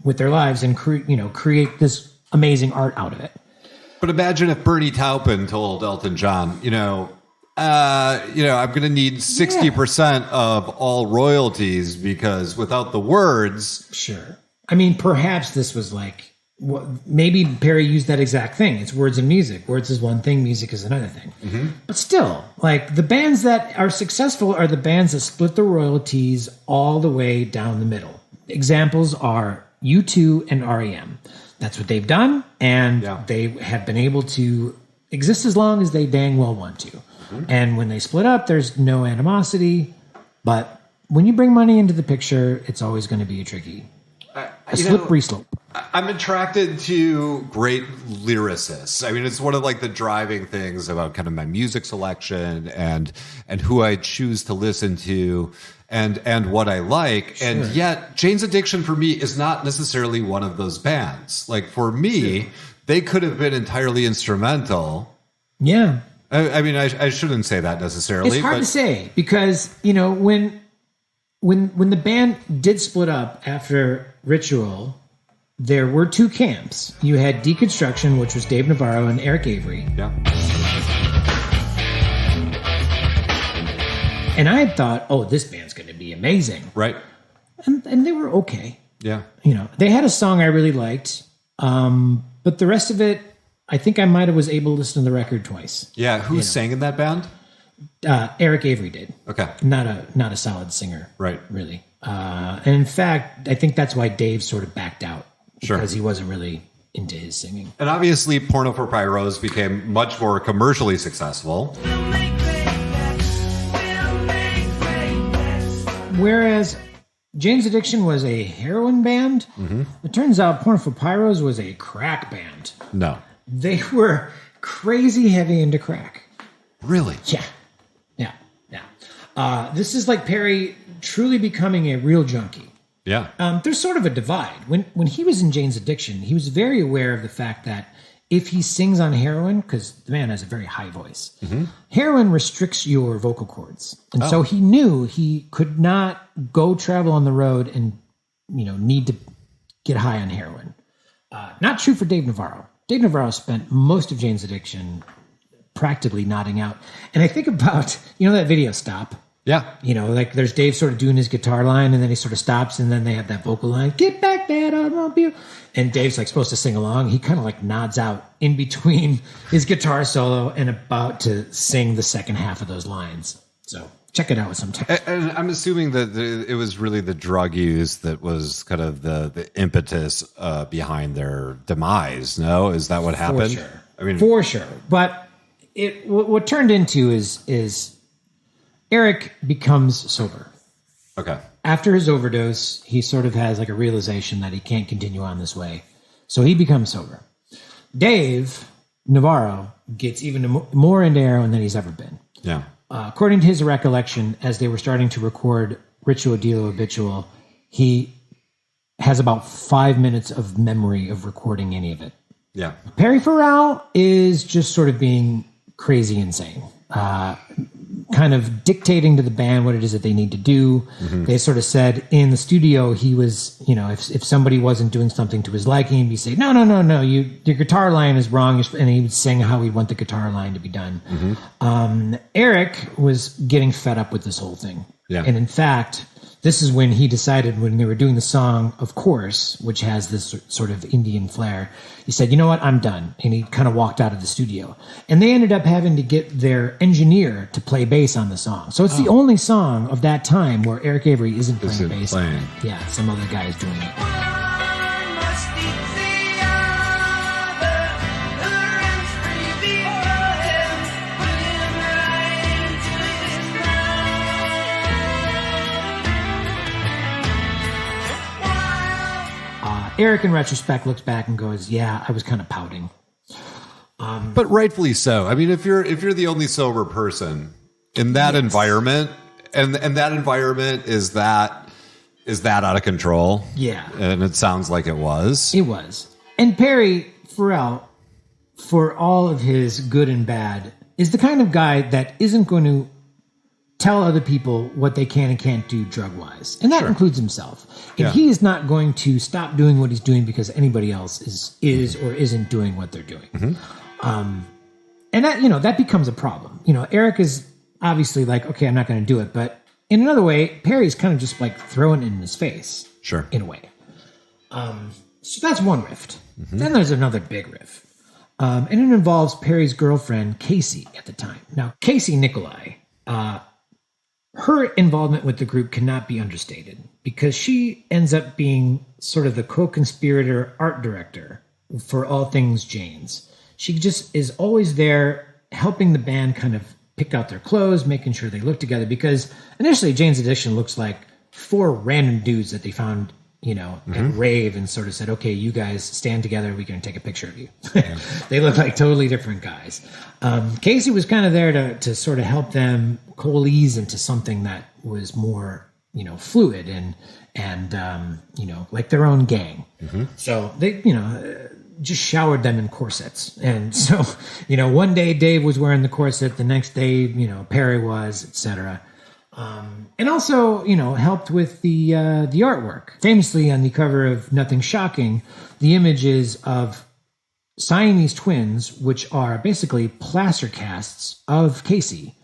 Speaker 1: with their lives and create this amazing art out of it.
Speaker 4: But imagine if Bernie Taupin told Elton John, I'm going to need 60% of all royalties because without the words.
Speaker 1: Sure. I mean, perhaps this was like, maybe Perry used that exact thing. It's words and music. Words is one thing, music is another thing. Mm-hmm. But still, like, the bands that are successful are the bands that split the royalties all the way down the middle. Examples are U2 and REM. That's what they've done, and they have been able to exist as long as they dang well want to. Mm-hmm. And when they split up, there's no animosity. But when you bring money into the picture, it's always going to be a slippery slope.
Speaker 4: I'm attracted to great lyricists. I mean, it's one of like the driving things about kind of my music selection and who I choose to listen to and what I like. Sure. And yet Jane's Addiction for me is not necessarily one of those bands. Like for me, they could have been entirely instrumental.
Speaker 1: Yeah.
Speaker 4: I mean, I shouldn't say that necessarily.
Speaker 1: It's hard to say because, when the band did split up after Ritual, there were two camps. You had Deconstruction, which was Dave Navarro and Eric Avery.
Speaker 4: Yeah.
Speaker 1: And I had thought, this band's going to be amazing.
Speaker 4: Right.
Speaker 1: And they were okay.
Speaker 4: Yeah.
Speaker 1: They had a song I really liked, but the rest of it, I think I might have was able to listen to the record twice.
Speaker 4: Yeah. Who sang in that band?
Speaker 1: Eric Avery did.
Speaker 4: Okay.
Speaker 1: Not a solid singer.
Speaker 4: Right.
Speaker 1: Really. And in fact, I think that's why Dave sort of backed out.
Speaker 4: Sure.
Speaker 1: Because he wasn't really into his singing.
Speaker 4: And obviously, Porno for Pyros became much more commercially successful.
Speaker 1: Whereas Jane's Addiction was a heroin band, it turns out Porno for Pyros was a crack band.
Speaker 4: No.
Speaker 1: They were crazy heavy into crack.
Speaker 4: Really?
Speaker 1: Yeah. This is like Perry truly becoming a real junkie.
Speaker 4: Yeah.
Speaker 1: There's sort of a divide. When he was in Jane's Addiction, he was very aware of the fact that if he sings on heroin, because the man has a very high voice, heroin restricts your vocal cords. And so he knew he could not go travel on the road and, need to get high on heroin. Not true for Dave Navarro. Dave Navarro spent most of Jane's Addiction practically nodding out. And I think about, that video Stop.
Speaker 4: Yeah.
Speaker 1: Like there's Dave sort of doing his guitar line and then he sort of stops and then they have that vocal line, get back that automobile. And Dave's like supposed to sing along. He kind of like nods out in between his guitar solo and about to sing the second half of those lines. So check it out sometime.
Speaker 4: And I'm assuming that it was really the drug use that was kind of the impetus behind their demise. No? Is that what happened?
Speaker 1: For sure. For sure. But what turned into is Eric becomes sober.
Speaker 4: Okay.
Speaker 1: After his overdose, he sort of has like a realization that he can't continue on this way. So he becomes sober. Dave Navarro gets even more into heroin than he's ever been.
Speaker 4: Yeah.
Speaker 1: According to his recollection, as they were starting to record Ritual Dilo Habitual, he has about 5 minutes of memory of recording any of it.
Speaker 4: Yeah.
Speaker 1: Perry Farrell is just sort of being crazy insane. Kind of dictating to the band what it is that they need to do. They sort of said in the studio he was, if somebody wasn't doing something to his liking, he'd say, no, your guitar line is wrong, and he would sing how he'd want the guitar line to be done. Eric was getting fed up with this whole thing.
Speaker 4: Yeah.
Speaker 1: And in fact, this is when he decided, when they were doing the song, Of Course, which has this sort of Indian flair, he said, you know what, I'm done. And he kind of walked out of the studio. And they ended up having to get their engineer to play bass on the song. So it's the only song of that time where Eric Avery isn't playing bass. Yeah, some other guy is doing it. Eric, in retrospect, looks back and goes, "Yeah, I was kind of pouting."
Speaker 4: But rightfully so. I mean, if you're the only sober person in that environment, and that environment is that Is that out of control?
Speaker 5: Yeah.
Speaker 4: And it sounds like it was.
Speaker 5: It was. And Perry Farrell, for all of his good and bad, is the kind of guy that isn't going to tell other people what they can and can't do drug-wise. And that includes himself. And he is not going to stop doing what he's doing because anybody else is or isn't doing what they're doing. And that, that becomes a problem. Eric is obviously like, okay, I'm not going to do it. But in another way, Perry's kind of just like throwing it in his face.
Speaker 4: Sure.
Speaker 5: In a way. So that's one rift. Then there's another big rift. And it involves Perry's girlfriend, Casey, at the time. Now, Casey Nicolai, her involvement with the group cannot be understated because she ends up being sort of the co-conspirator art director for all things Jane's. She just is always there helping the band kind of pick out their clothes, making sure they look together, because initially Jane's Addiction looks like 4 random dudes that they found, at rave and sort of said, okay, you guys stand together. We're going to take a picture of you. They look like totally different guys. Casey was kind of there to sort of help them coalesce into something that was more, fluid and like their own gang. So they, just showered them in corsets. And so, one day Dave was wearing the corset, the next day, Perry was, etc. And also, helped with the artwork. Famously on the cover of Nothing Shocking, the image is of Siamese twins, which are basically plaster casts of Casey,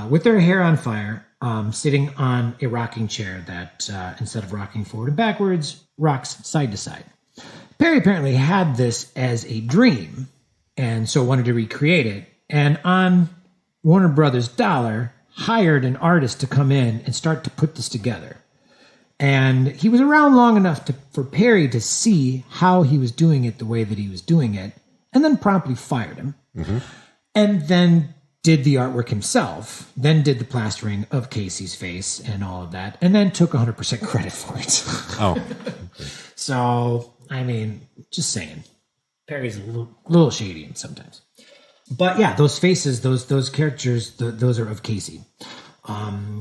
Speaker 5: with their hair on fire, sitting on a rocking chair that, instead of rocking forward and backwards, rocks side to side. Perry apparently had this as a dream, and so wanted to recreate it. And on Warner Brothers' dollar, hired an artist to come in and start to put this together. And he was around long enough for Perry to see how he was doing it the way that he was doing it, and then promptly fired him. And then did the artwork himself, then did the plastering of Casey's face and all of that, and then took 100% credit for it. So, I mean, just saying. Perry's a little shady sometimes. But yeah, those faces, those characters, those are of Casey.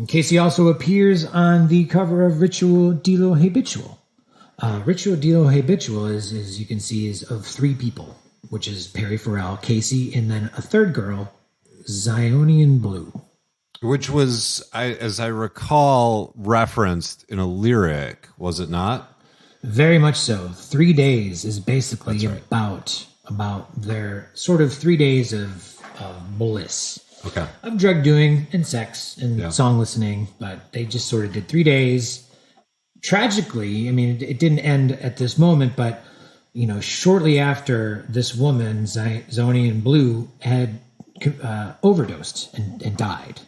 Speaker 5: Casey also appears on the cover of Ritual de lo Habitual. Ritual de lo Habitual is, as you can see, is of 3 people, which is Perry Farrell, Casey, and then a third girl, Zionian Blue.
Speaker 4: Which was, as I recall, referenced in a lyric, was it not?
Speaker 5: Very much so. 3 days is basically about their sort of 3 days of bliss.
Speaker 4: Okay.
Speaker 5: Of drug doing and sex and song listening, but they just sort of did 3 days. Tragically, I mean, it didn't end at this moment, but, shortly after this woman, Zionian Blue, had overdosed and died.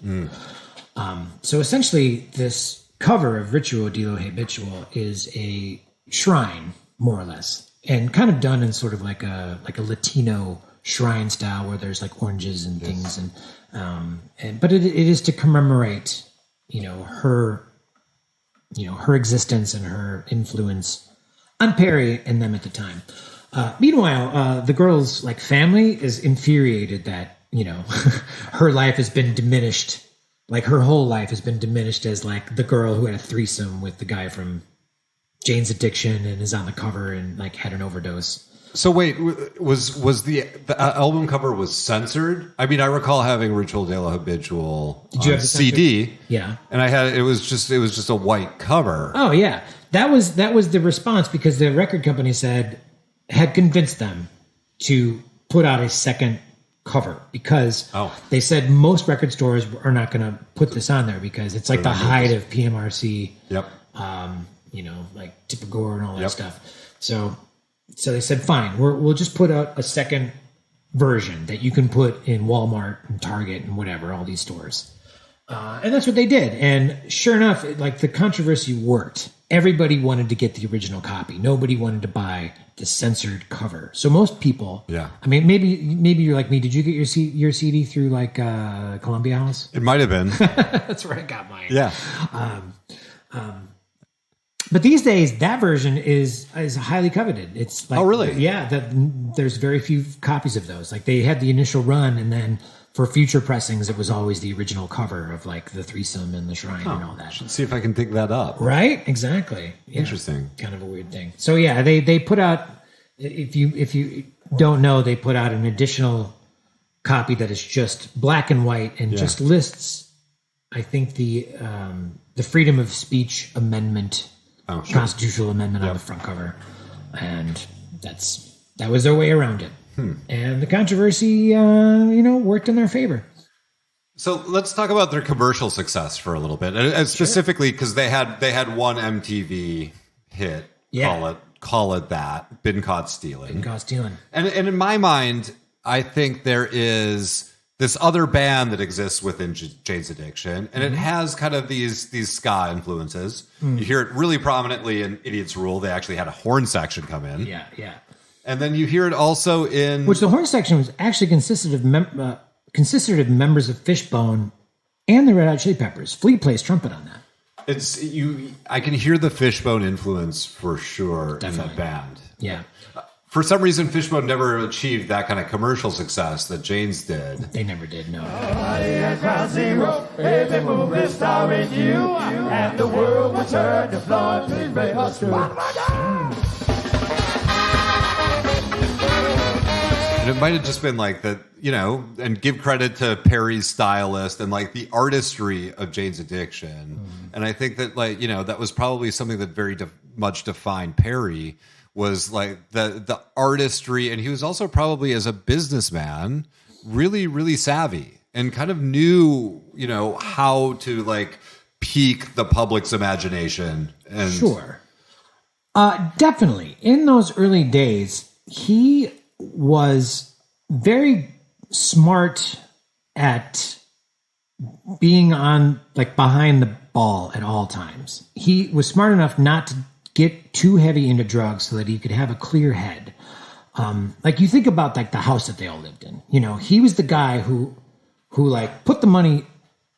Speaker 5: So essentially, this cover of Ritual de lo Habitual is a shrine, more or less, and kind of done in sort of like a Latino shrine style where there's like oranges and things, but it is to commemorate, her existence and her influence on Perry and them at the time. Meanwhile, the girl's like family is infuriated that her life has been diminished. Like her whole life has been diminished as like the girl who had a threesome with the guy from Jane's Addiction and is on the cover and like had an overdose.
Speaker 4: So wait, was the album cover was censored? I mean, I recall having Ritual de la Habitual on CD.
Speaker 5: Yeah,
Speaker 4: and it was just a white cover.
Speaker 5: Oh yeah, that was the response because the record company had convinced them to put out a second cover because they said most record stores are not going to put this on there because it's like the height of PMRC.
Speaker 4: Yep.
Speaker 5: Like Tipagore and all that stuff. So they said, fine, we'll just put out a second version that you can put in Walmart and Target and whatever, all these stores. And that's what they did. And sure enough, the controversy worked. Everybody wanted to get the original copy. Nobody wanted to buy the censored cover. So most people, I mean, maybe you're like me. Did you get your CD through like Columbia House?
Speaker 4: It might have been.
Speaker 5: That's where I got mine.
Speaker 4: Yeah.
Speaker 5: But these days, that version is highly coveted. It's like,
Speaker 4: oh, really?
Speaker 5: Yeah, there's very few copies of those. Like they had the initial run, and then
Speaker 1: for future pressings, it was always the original cover of like the threesome and the shrine and all that.
Speaker 4: Should see if I can dig that up.
Speaker 1: Right? Exactly. Yeah.
Speaker 4: Interesting.
Speaker 1: Kind of a weird thing. So yeah, they put out, if you don't know, they put out an additional copy that is just black and white and just lists, I think, the freedom of speech amendment, constitutional amendment on the front cover. And that was their way around it. And the controversy, worked in their favor.
Speaker 4: So let's talk about their commercial success for a little bit, and specifically because they had one MTV hit. Call it that. Been Caught Stealing. And in my mind, I think there is this other band that exists within Jane's Addiction, and it has kind of these ska influences. You hear it really prominently in Idiot's Rule. They actually had a horn section come in.
Speaker 1: Yeah.
Speaker 4: And then you hear it also in...
Speaker 1: Which the horn section was actually consisted of members of Fishbone and the Red Hot Chili Peppers. Flea plays trumpet on that.
Speaker 4: I can hear the Fishbone influence for sure. Definitely. In that band.
Speaker 1: Yeah.
Speaker 4: For some reason, Fishbone never achieved that kind of commercial success that Jane's did.
Speaker 1: They never did, no.
Speaker 6: Every movie starring you, and the world will turn to floor. Please make us do.
Speaker 4: And it might have just been like that, and give credit to Perry's stylist and like the artistry of Jane's Addiction. And I think that that was probably something that very much defined Perry, was like the artistry. And he was also probably, as a businessman, really, really savvy and kind of knew, how to like pique the public's imagination. And
Speaker 1: sure. Definitely. In those early days, he was very smart at being on behind the ball at all times. He was smart enough not to get too heavy into drugs so that he could have a clear head. You think about the house that they all lived in. He was the guy who put the money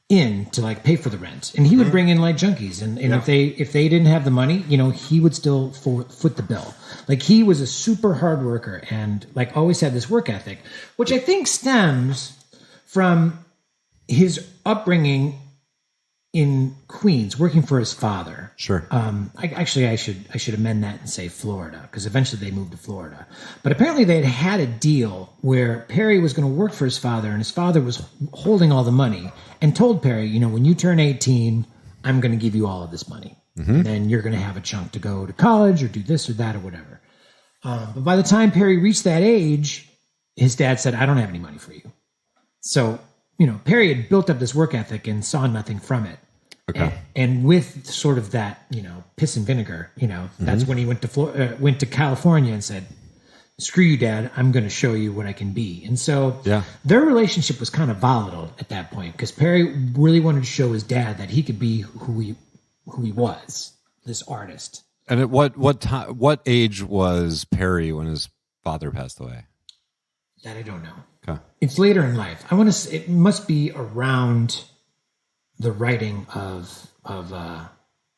Speaker 1: in to pay for the rent, and he would bring in junkies, and if they didn't have the money, he would still foot the bill. He was a super hard worker and always had this work ethic, which I think stems from his upbringing in Queens, working for his father.
Speaker 4: Sure.
Speaker 1: I should amend that and say Florida, because eventually they moved to Florida. But apparently they had a deal where Perry was going to work for his father, and his father was holding all the money and told Perry, when you turn 18, I'm going to give you all of this money. And then you're going to have a chunk to go to college or do this or that or whatever. But by the time Perry reached that age, his dad said, I don't have any money for you. So, Perry had built up this work ethic and saw nothing from it.
Speaker 4: Okay.
Speaker 1: And with sort of that, piss and vinegar, that's when he went to California and said, screw you, Dad, I'm going to show you what I can be. And so their relationship was kind of volatile at that point, because Perry really wanted to show his dad that he could be who he was, this artist.
Speaker 4: And at what age was Perry when his father passed away?
Speaker 1: That I don't know.
Speaker 4: Okay.
Speaker 1: It's later in life. I want to say it must be around the writing of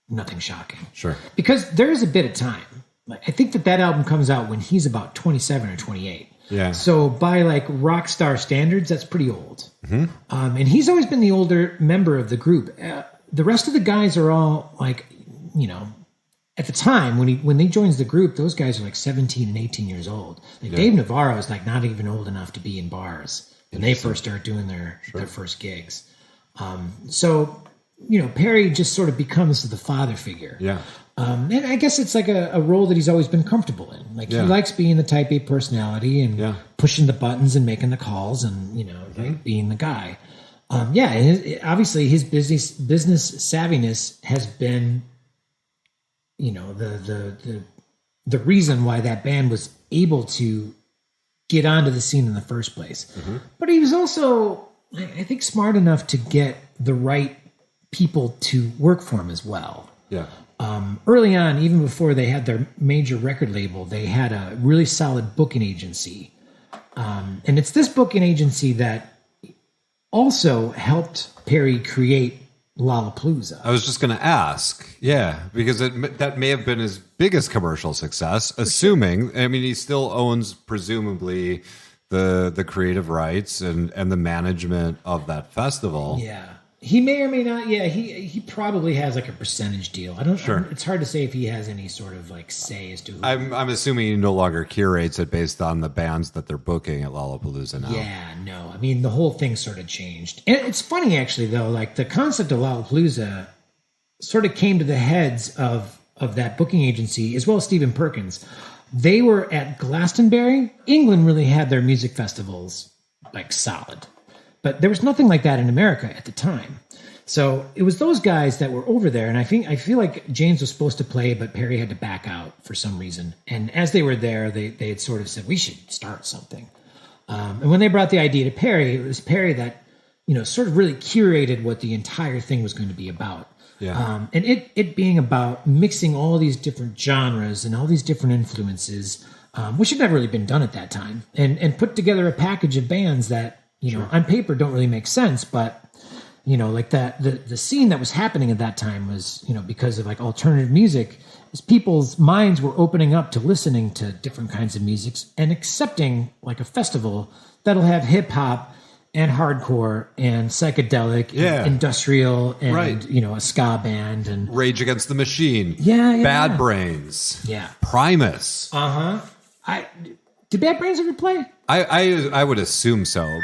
Speaker 1: Nothing Shocking.
Speaker 4: Sure. Because
Speaker 1: there is a bit of time. I think that album comes out when he's about 27 or 28.
Speaker 4: Yeah.
Speaker 1: So by rock star standards, that's pretty old. And he's always been the older member of the group. The rest of the guys are all at the time when he joins the group, those guys are 17 and 18 years old. Dave Navarro is not even old enough to be in bars when they first start doing their first gigs. So Perry just sort of becomes the father figure.
Speaker 4: Yeah.
Speaker 1: And I guess it's a role that he's always been comfortable in. He likes being the type A personality and pushing the buttons and making the calls and, being the guy. Obviously his business savviness has been, the reason why that band was able to get onto the scene in the first place. But he was also, I think, smart enough to get the right people to work for him as well.
Speaker 4: Yeah.
Speaker 1: Early on, even before they had their major record label, they had a really solid booking agency. And it's this booking agency that also helped Perry create Lollapalooza.
Speaker 4: I was just going to ask. Yeah, because that may have been his biggest commercial success, assuming, he still owns, presumably, the creative rights and the management of that festival.
Speaker 1: Yeah. He may or may not. Yeah, he probably has like a percentage deal. I don't.
Speaker 4: Sure.
Speaker 1: It's hard to say if he has any sort of like say as to who.
Speaker 4: I'm assuming he no longer curates it based on the bands that they're booking at Lollapalooza now.
Speaker 1: Yeah, no. I mean, the whole thing sort of changed. And it's funny, actually, though. Like, the concept of Lollapalooza sort of came to the heads of that booking agency, as well as Stephen Perkins. They were at Glastonbury. England really had their music festivals, like, solid. But there was nothing like that in America at the time. So it was those guys that were over there. And I feel like James was supposed to play, but Perry had to back out for some reason. And as they were there, they had sort of said, we should start something. And when they brought the idea to Perry, it was Perry that, sort of really curated what the entire thing was going to be about.
Speaker 4: Yeah.
Speaker 1: And it being about mixing all these different genres and all these different influences, which had never really been done at that time, and put together a package of bands that, on paper don't really make sense, but like that, the scene that was happening at that time was, because of like alternative music, is people's minds were opening up to listening to different kinds of musics and accepting like a festival that'll have hip hop and hardcore and psychedelic, and industrial, and a ska band and
Speaker 4: Rage Against the Machine,
Speaker 1: yeah,
Speaker 4: Bad Brains, Primus.
Speaker 1: Did Bad Brains ever play?
Speaker 4: I would assume so.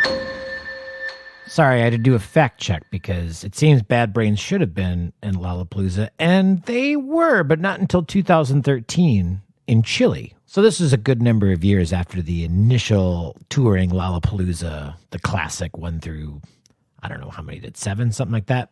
Speaker 5: Sorry, I had to do a fact check because it seems Bad Brains should have been in Lollapalooza, and they were, but not until 2013 in Chile. So this is a good number of years after the initial touring Lollapalooza, the classic one through, I don't know how many did, 7, something like that.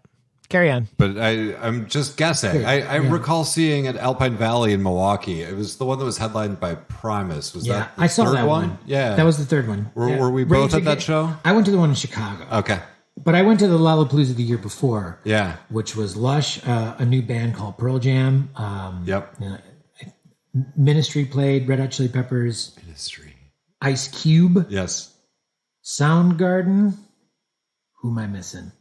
Speaker 5: Carry on.
Speaker 4: But I'm just guessing. I recall seeing at Alpine Valley in Milwaukee. It was the one that was headlined by Primus. Was that the
Speaker 1: I saw
Speaker 4: third
Speaker 1: that one?
Speaker 4: Yeah.
Speaker 1: That was the third one.
Speaker 4: Were we both at that show?
Speaker 1: I went to the one in Chicago.
Speaker 4: Okay.
Speaker 1: But I went to the Lollapalooza the year before.
Speaker 4: Yeah.
Speaker 1: Which was Lush, a new band called Pearl Jam.
Speaker 4: Yep.
Speaker 1: Ministry played, Red Hot Chili Peppers.
Speaker 4: Ministry.
Speaker 1: Ice Cube.
Speaker 4: Yes.
Speaker 1: Soundgarden. Who am I missing?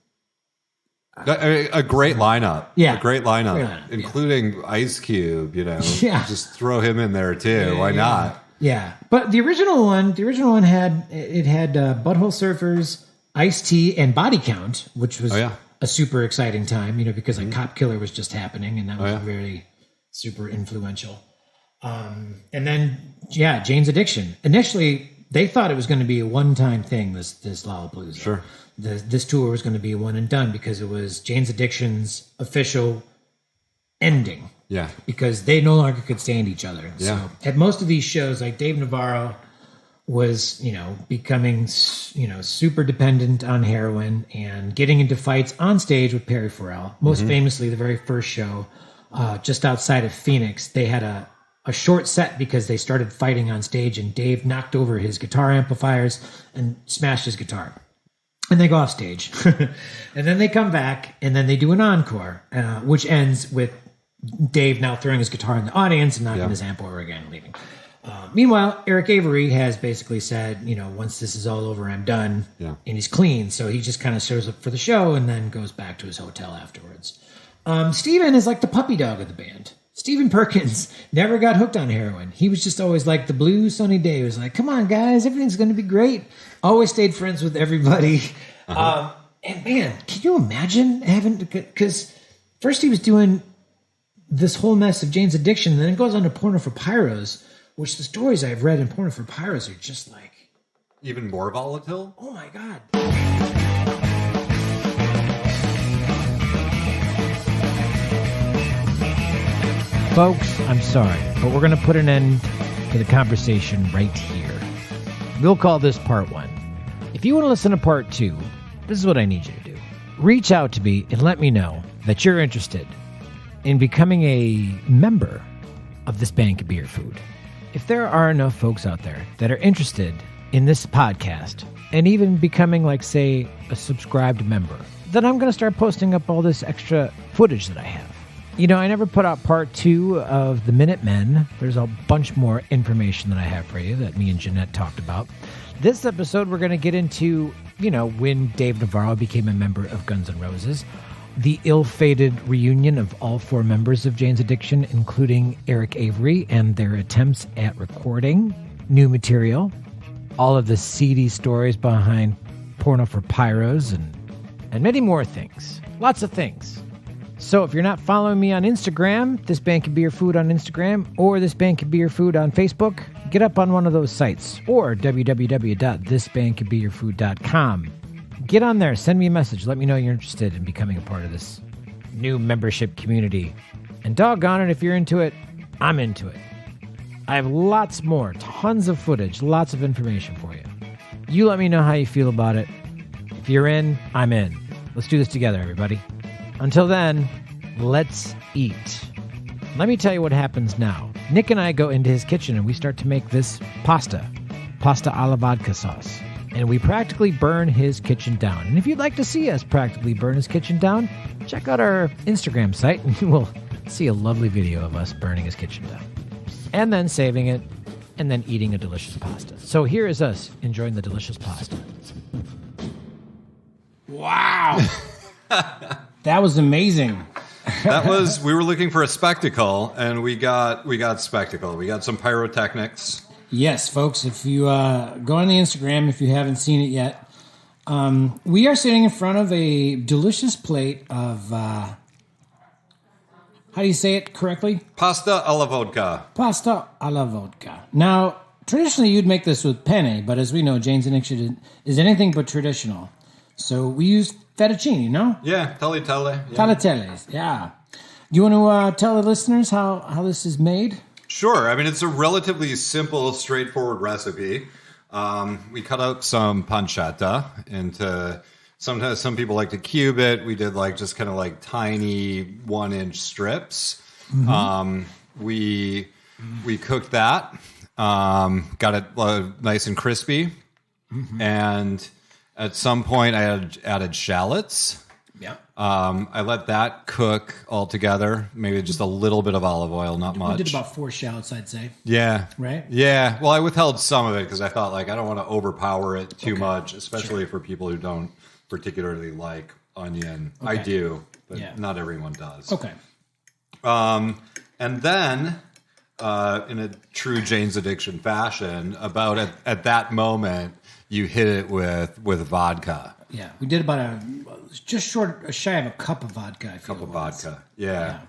Speaker 4: A great lineup.
Speaker 1: Yeah.
Speaker 4: A great lineup. Including Ice Cube, Just throw him in there too. Why not?
Speaker 1: Yeah. But the original one had Butthole Surfers, Ice-T, and Body Count, which was a super exciting time, because like Cop Killer was just happening, and that was very super influential. And then Jane's Addiction. Initially, they thought it was going to be a one-time thing, this Lollapalooza. Sure. This tour was going to be a one and done because it was Jane's Addiction's official ending.
Speaker 4: Yeah.
Speaker 1: Because they no longer could stand each other.
Speaker 4: Yeah.
Speaker 1: So at most of these shows, like Dave Navarro was, becoming, super dependent on heroin and getting into fights on stage with Perry Farrell. Most famously, the very first show, just outside of Phoenix, they had a short set because they started fighting on stage, and Dave knocked over his guitar amplifiers and smashed his guitar. And they go off stage. And then they come back, and then they do an encore, which ends with Dave now throwing his guitar in the audience and knocking his amp over again and leaving. Meanwhile, Eric Avery has basically said, once this is all over, I'm done. Yeah. And he's clean. So he just kind of shows up for the show and then goes back to his hotel afterwards. Steven is like the puppy dog of the band. Stephen Perkins never got hooked on heroin. He was just always like the blue sunny day. He was like, come on, guys, everything's going to be great. Always stayed friends with everybody. And man, can you imagine having to, because first he was doing this whole mess of Jane's Addiction, and then it goes on to Porno for Pyros, which the stories I've read in Porno for Pyros are just like...
Speaker 4: Even more volatile?
Speaker 1: Oh my God.
Speaker 5: Folks, I'm sorry, but we're going to put an end to the conversation right here. We'll call this part 1. If you want to listen to part 2, this is what I need you to do. Reach out to me and let me know that you're interested in becoming a member of this band Could Be Your Food. If there are enough folks out there that are interested in this podcast and even becoming, like, say, a subscribed member, then I'm going to start posting up all this extra footage that I have. I never put out part 2 of the Minutemen. There's a bunch more information that I have for you that me and Jeanette talked about. This episode, we're going to get into, when Dave Navarro became a member of Guns N' Roses, the ill-fated reunion of all 4 members of Jane's Addiction, including Eric Avery, and their attempts at recording new material. all of the seedy stories behind porno for pyros, and many more things. Lots of things. So if you're not following me on Instagram, This Band Could Be Your Food on Instagram, or This Band Could Be Your Food on Facebook, get up on one of those sites, or www.thisbandcoulldbeyourfood.com. Get on there, send me a message, let me know you're interested in becoming a part of this new membership community. And doggone it, if you're into it, I'm into it. I have lots more, tons of footage, lots of information for you. You let me know how you feel about it. If you're in, I'm in. Let's do this together, everybody. Until then, let's eat. Let me tell you what happens now. Nick and I go into his kitchen and we start to make this pasta alla vodka sauce. And we practically burn his kitchen down. And if you'd like to see us practically burn his kitchen down, check out our Instagram site and you will see a lovely video of us burning his kitchen down. And then saving it, and then eating a delicious pasta. So here is us enjoying the delicious pasta. Wow! That was amazing.
Speaker 4: We were looking for a spectacle, and we got spectacle. We got some pyrotechnics.
Speaker 5: Yes, folks, if you go on the Instagram, if you haven't seen it yet, we are sitting in front of a delicious plate of, how do you say it correctly?
Speaker 4: Pasta alla vodka.
Speaker 5: Pasta alla vodka. Now, traditionally you'd make this with penne, but as we know, Jane's Addiction is anything but traditional. So we use fettuccine, no?
Speaker 4: Yeah, tagliatelle. Yeah.
Speaker 5: Tagliatelles, yeah. Do you want to tell the listeners how this is made?
Speaker 4: Sure. I mean, it's a relatively simple, straightforward recipe. We cut up some pancetta into... Sometimes some people like to cube it. We did just kind of tiny 1-inch strips. Mm-hmm. We cooked that, got it nice and crispy, and at some point I added shallots. Yeah. I let that cook all together. Maybe just a little bit of olive oil, not much.
Speaker 5: We did about 4 shallots, I'd say.
Speaker 4: Yeah.
Speaker 5: Right?
Speaker 4: Yeah. Well, I withheld some of it because I thought I don't want to overpower it too much, especially for people who don't particularly like onion. Okay. I do, but not everyone does.
Speaker 5: Okay.
Speaker 4: And then, in a true Jane's Addiction fashion, about at that moment, you hit it with vodka.
Speaker 5: Yeah, we did about just shy of a cup of vodka. I feel
Speaker 4: cup of vodka. Yeah.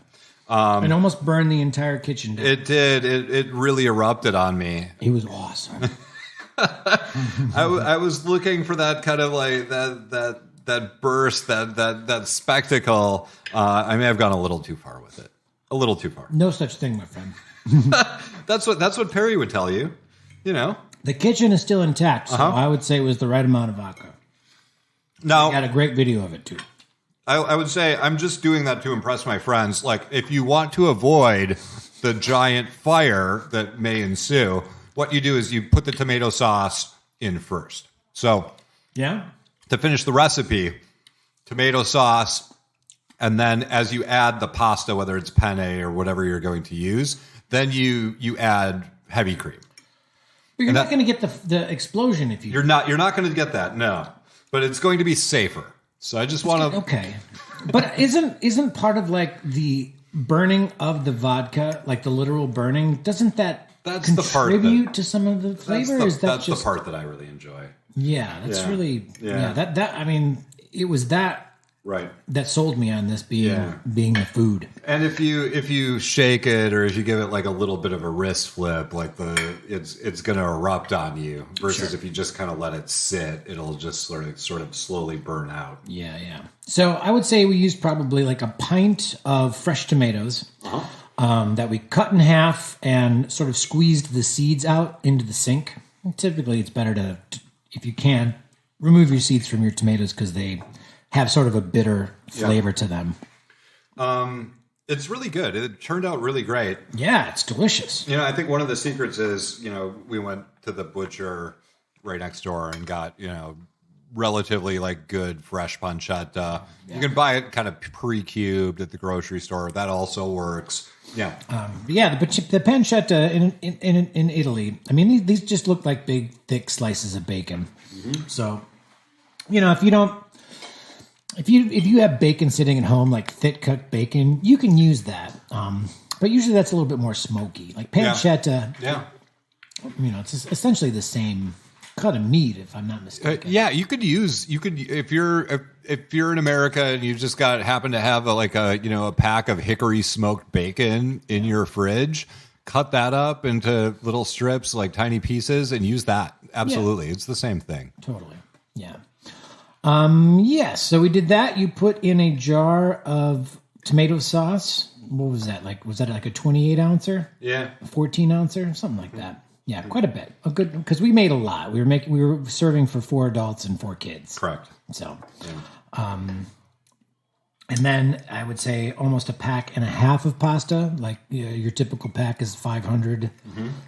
Speaker 5: And almost burned the entire kitchen down.
Speaker 4: It did. It really erupted on me.
Speaker 5: It was awesome.
Speaker 4: I was looking for that kind of that burst, that spectacle. I may have gone a little too far with it. A little too far.
Speaker 5: No such thing, my friend.
Speaker 4: That's what Perry would tell you. You know,
Speaker 5: the kitchen is still intact, so I would say it was the right amount of vodka.
Speaker 4: Now,
Speaker 5: I got a great video of it too.
Speaker 4: I would say I'm just doing that to impress my friends. If you want to avoid the giant fire that may ensue, what you do is you put the tomato sauce in first. So, to finish the recipe, tomato sauce, and then as you add the pasta, whether it's penne or whatever you're going to use, then you add heavy cream.
Speaker 5: But you're not going to get the explosion if you...
Speaker 4: You're not going to get that, no. But it's going to be safer. So I just want to...
Speaker 5: Okay. But isn't part of the burning of the vodka, the literal burning, doesn't that contribute to some of the flavor?
Speaker 4: That's the part that I really enjoy.
Speaker 5: Yeah, that's really... Yeah, that I mean, it was that...
Speaker 4: Right.
Speaker 5: That sold me on this being the food.
Speaker 4: And if you shake it or if you give it a little bit of a wrist flip, it's going to erupt on you versus if you just kind of let it sit, it'll just sort of slowly burn out.
Speaker 5: Yeah. So I would say we used probably a pint of fresh tomatoes that we cut in half and sort of squeezed the seeds out into the sink. And typically, it's better to, if you can, remove your seeds from your tomatoes because they have sort of a bitter flavor to them.
Speaker 4: It's really good. It turned out really great.
Speaker 5: Yeah, it's delicious.
Speaker 4: I think one of the secrets is, we went to the butcher right next door and got, relatively good fresh pancetta. Yeah. You can buy it kind of pre-cubed at the grocery store. That also works. Yeah.
Speaker 5: The pancetta in Italy, I mean, these just look like big, thick slices of bacon. Mm-hmm. So, if you have bacon sitting at home, thick cooked bacon, you can use that. But usually that's a little bit more smoky. Pancetta, it's essentially the same cut of meat, if I'm not mistaken.
Speaker 4: Yeah, you could if you're in America and you just happen to have a pack of hickory smoked bacon in your fridge, cut that up into little strips, like tiny pieces, and use that. Absolutely, it's the same thing.
Speaker 5: Totally, yeah. Yes. So we did that. You put in a jar of tomato sauce. What was that like? Was that like a 28 ouncer?
Speaker 4: Yeah,
Speaker 5: a 14 ouncer, something like that. Yeah, quite a bit. A good, because we made a lot. We were serving for 4 adults and 4 kids.
Speaker 4: Correct.
Speaker 5: So, and then I would say almost a pack and a half of pasta. Like your typical pack is 500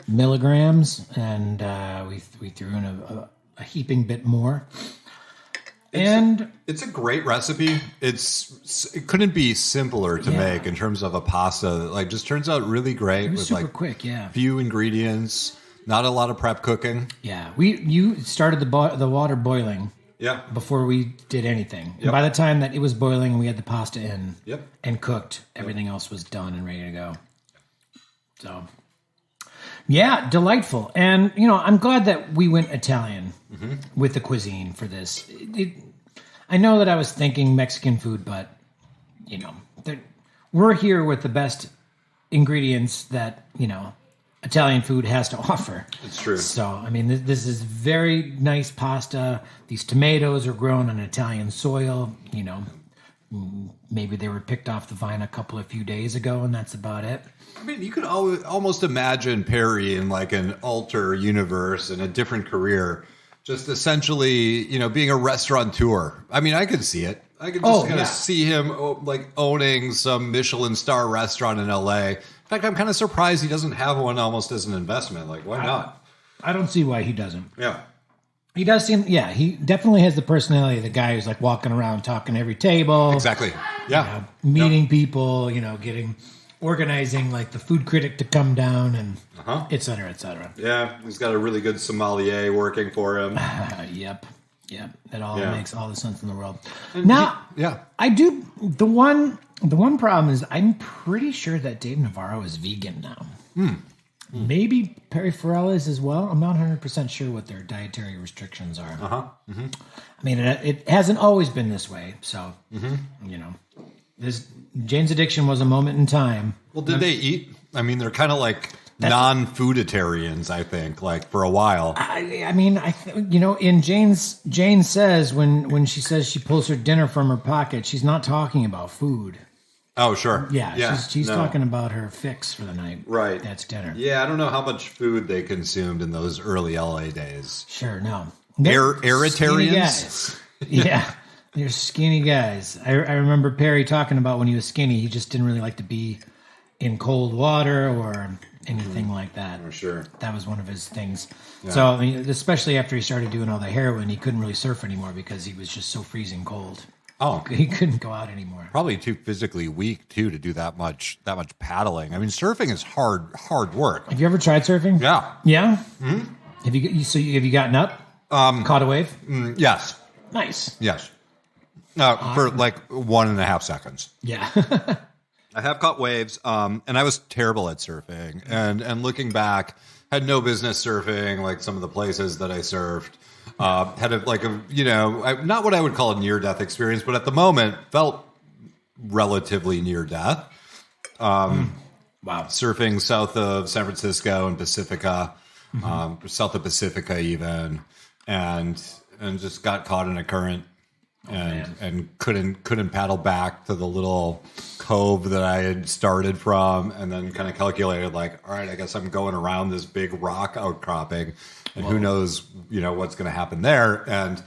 Speaker 5: milligrams, and we threw in a heaping bit more.
Speaker 4: It's a great recipe. It couldn't be simpler to make in terms of a pasta that like just turns out really great.
Speaker 5: It was
Speaker 4: with
Speaker 5: super
Speaker 4: like
Speaker 5: quick,
Speaker 4: few ingredients, not a lot of prep cooking.
Speaker 5: Yeah, you started the water boiling.
Speaker 4: Yeah.
Speaker 5: Before we did anything.
Speaker 4: Yep.
Speaker 5: And by the time that it was boiling and we had the pasta in
Speaker 4: Yep.
Speaker 5: and cooked, everything else was done and ready to go. So, yeah, delightful. And, I'm glad that we went Italian with the cuisine for this. I know that I was thinking Mexican food, but, we're here with the best ingredients that, Italian food has to offer.
Speaker 4: It's true.
Speaker 5: So, I mean, this is very nice pasta. These tomatoes are grown on Italian soil. Maybe they were picked off the vine a few days ago, and that's about it.
Speaker 4: I mean, you could almost imagine Perry in like an alter universe and a different career, just essentially, being a restaurateur. I mean, I could see it. I could just see him like owning some Michelin star restaurant in LA. In fact, I'm kind of surprised he doesn't have one almost as an investment. Like, why not?
Speaker 5: I don't see why he doesn't.
Speaker 4: Yeah.
Speaker 5: He does seem, he definitely has the personality of the guy who's like walking around talking to every table.
Speaker 4: Exactly. Yeah.
Speaker 5: Meeting people, organizing like the food critic to come down and et cetera, et cetera.
Speaker 4: Yeah. He's got a really good sommelier working for him.
Speaker 5: Yep. It all makes all the sense in the world.
Speaker 4: And
Speaker 5: now,
Speaker 4: yeah.
Speaker 5: I do, the one problem is I'm pretty sure that Dave Navarro is vegan now. Maybe Perry Farrell is as well. I'm not 100% sure what their dietary restrictions are. I mean, it hasn't always been this way. So, this Jane's Addiction was a moment in time.
Speaker 4: Well, did they eat? I mean, they're kind of like non-fooditarians, I think, like for a while.
Speaker 5: In Jane says when she says she pulls her dinner from her pocket, she's not talking about food.
Speaker 4: Oh, sure.
Speaker 5: Yeah. She's talking about her fix for the night.
Speaker 4: Right.
Speaker 5: That's dinner.
Speaker 4: Yeah, I don't know how much food they consumed in those early LA days.
Speaker 5: Sure, no.
Speaker 4: Aeritarians?
Speaker 5: Yeah, they're skinny guys. I remember Perry talking about when he was skinny, he just didn't really like to be in cold water or anything like that.
Speaker 4: For sure.
Speaker 5: That was one of his things.
Speaker 4: Yeah.
Speaker 5: So, especially after he started doing all the heroin, he couldn't really surf anymore because he was just so freezing cold.
Speaker 4: Oh,
Speaker 5: he couldn't go out anymore.
Speaker 4: Probably too physically weak too to do that much paddling. I mean, surfing is hard work.
Speaker 5: Have you ever tried surfing?
Speaker 4: Yeah.
Speaker 5: Yeah. Mm-hmm. Have you gotten up? Caught a wave?
Speaker 4: Yes.
Speaker 5: Nice.
Speaker 4: Yes. For like 1.5 seconds.
Speaker 5: Yeah.
Speaker 4: I have caught waves, and I was terrible at surfing. And looking back, had no business surfing like some of the places that I surfed. Had not what I would call a near-death experience, but at the moment felt relatively near death. Wow. Surfing south of San Francisco and Pacifica, south of Pacifica even, and just got caught in a current and couldn't paddle back to the little cove that I had started from, and then kind of calculated like, all right, I guess I'm going around this big rock outcropping. And who knows, what's going to happen there. And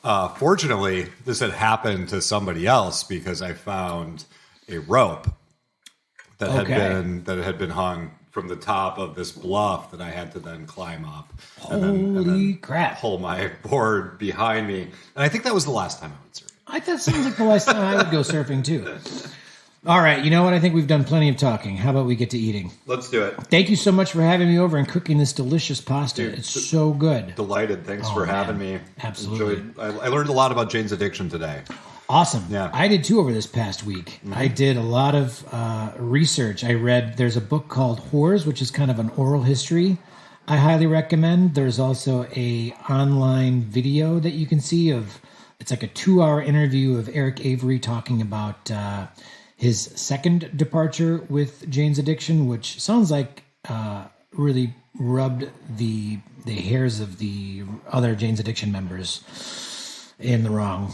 Speaker 4: fortunately, this had happened to somebody else because I found a rope that had been hung from the top of this bluff that I had to then climb up.
Speaker 5: Holy crap.
Speaker 4: Pull my board behind me. And I think that was the last time I went surfing.
Speaker 5: That sounds like the last time I would go surfing too. All right, you know what? I think we've done plenty of talking. How about we get to eating?
Speaker 4: Let's do it.
Speaker 5: Thank you so much for having me over and cooking this delicious pasta. Dude, it's so good.
Speaker 4: Delighted. Thanks for having me.
Speaker 5: Absolutely.
Speaker 4: I learned a lot about Jane's Addiction today.
Speaker 5: Awesome.
Speaker 4: Yeah.
Speaker 5: I did too over this past week. I did a lot of research. I read, there's a book called Whores, which is kind of an oral history
Speaker 1: I highly recommend. There's also a online video that you can see of, it's like a 2-hour interview of Eric Avery talking about his second departure with Jane's Addiction, which sounds like really rubbed the hairs of the other Jane's Addiction members in the wrong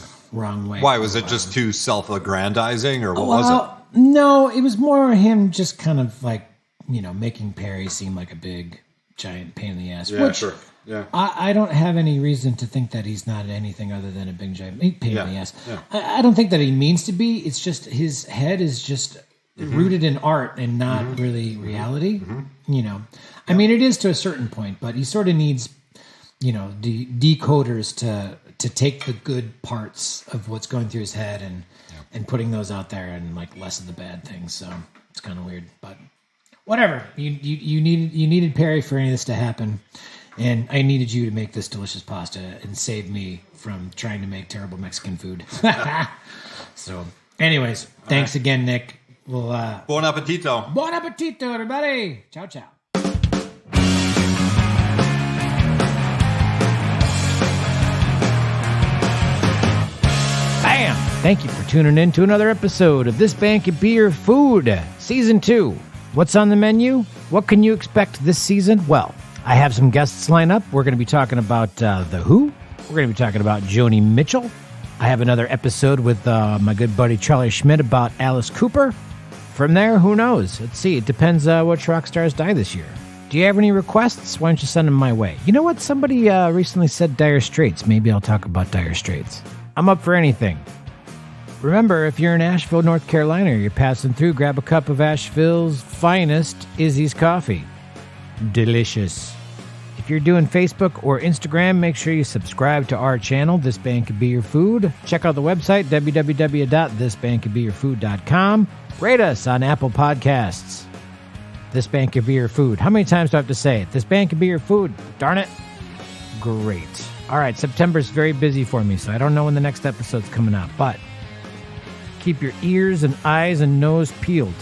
Speaker 1: way.
Speaker 4: Why? Was it just too self-aggrandizing, or what was it?
Speaker 1: No, it was more him just kind of like, making Perry seem like a big, giant pain in the ass.
Speaker 4: Yeah,
Speaker 1: which
Speaker 4: sure. Yeah.
Speaker 1: I don't have any reason to think that he's not anything other than a big, giant pain in the ass.
Speaker 4: Yeah.
Speaker 1: I don't think that he means to be. It's just his head is just rooted in art and not really reality. I mean, it is to a certain point, but he sort of needs, decoders to take the good parts of what's going through his head and putting those out there and like less of the bad things. So it's kind of weird, but whatever. You needed Perry for any of this to happen, and I needed you to make this delicious pasta and save me from trying to make terrible Mexican food. So, anyways, thanks again, Nick. We'll
Speaker 4: Buon appetito.
Speaker 1: Buon appetito, everybody. Ciao, ciao. Bam! Thank you for tuning in to another episode of This Band Could Be Your Food, Season 2. What's on the menu? What can you expect this season? Well, I have some guests lined up. We're going to be talking about The Who. We're going to be talking about Joni Mitchell. I have another episode with my good buddy Charlie Schmidt about Alice Cooper. From there, who knows? Let's see. It depends which rock stars die this year. Do you have any requests? Why don't you send them my way? You know what? Somebody recently said Dire Straits. Maybe I'll talk about Dire Straits. I'm up for anything. Remember, if you're in Asheville, North Carolina, or you're passing through, grab a cup of Asheville's finest Izzy's coffee. Delicious. If you're doing Facebook or Instagram, make sure you subscribe to our channel, This Band Could Be Your Food. Check out the website, www.thisbandcouldbeyourfood.com. Rate us on Apple Podcasts. This Band Could Be Your Food. How many times do I have to say it? This Band Could Be Your Food. Darn it. Great. All right, September's very busy for me, so I don't know when the next episode's coming out, but keep your ears and eyes and nose peeled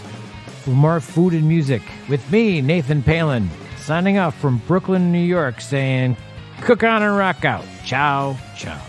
Speaker 1: for more food and music with me, Nathan Palin, signing off from Brooklyn, New York, saying, cook on and rock out. Ciao, ciao.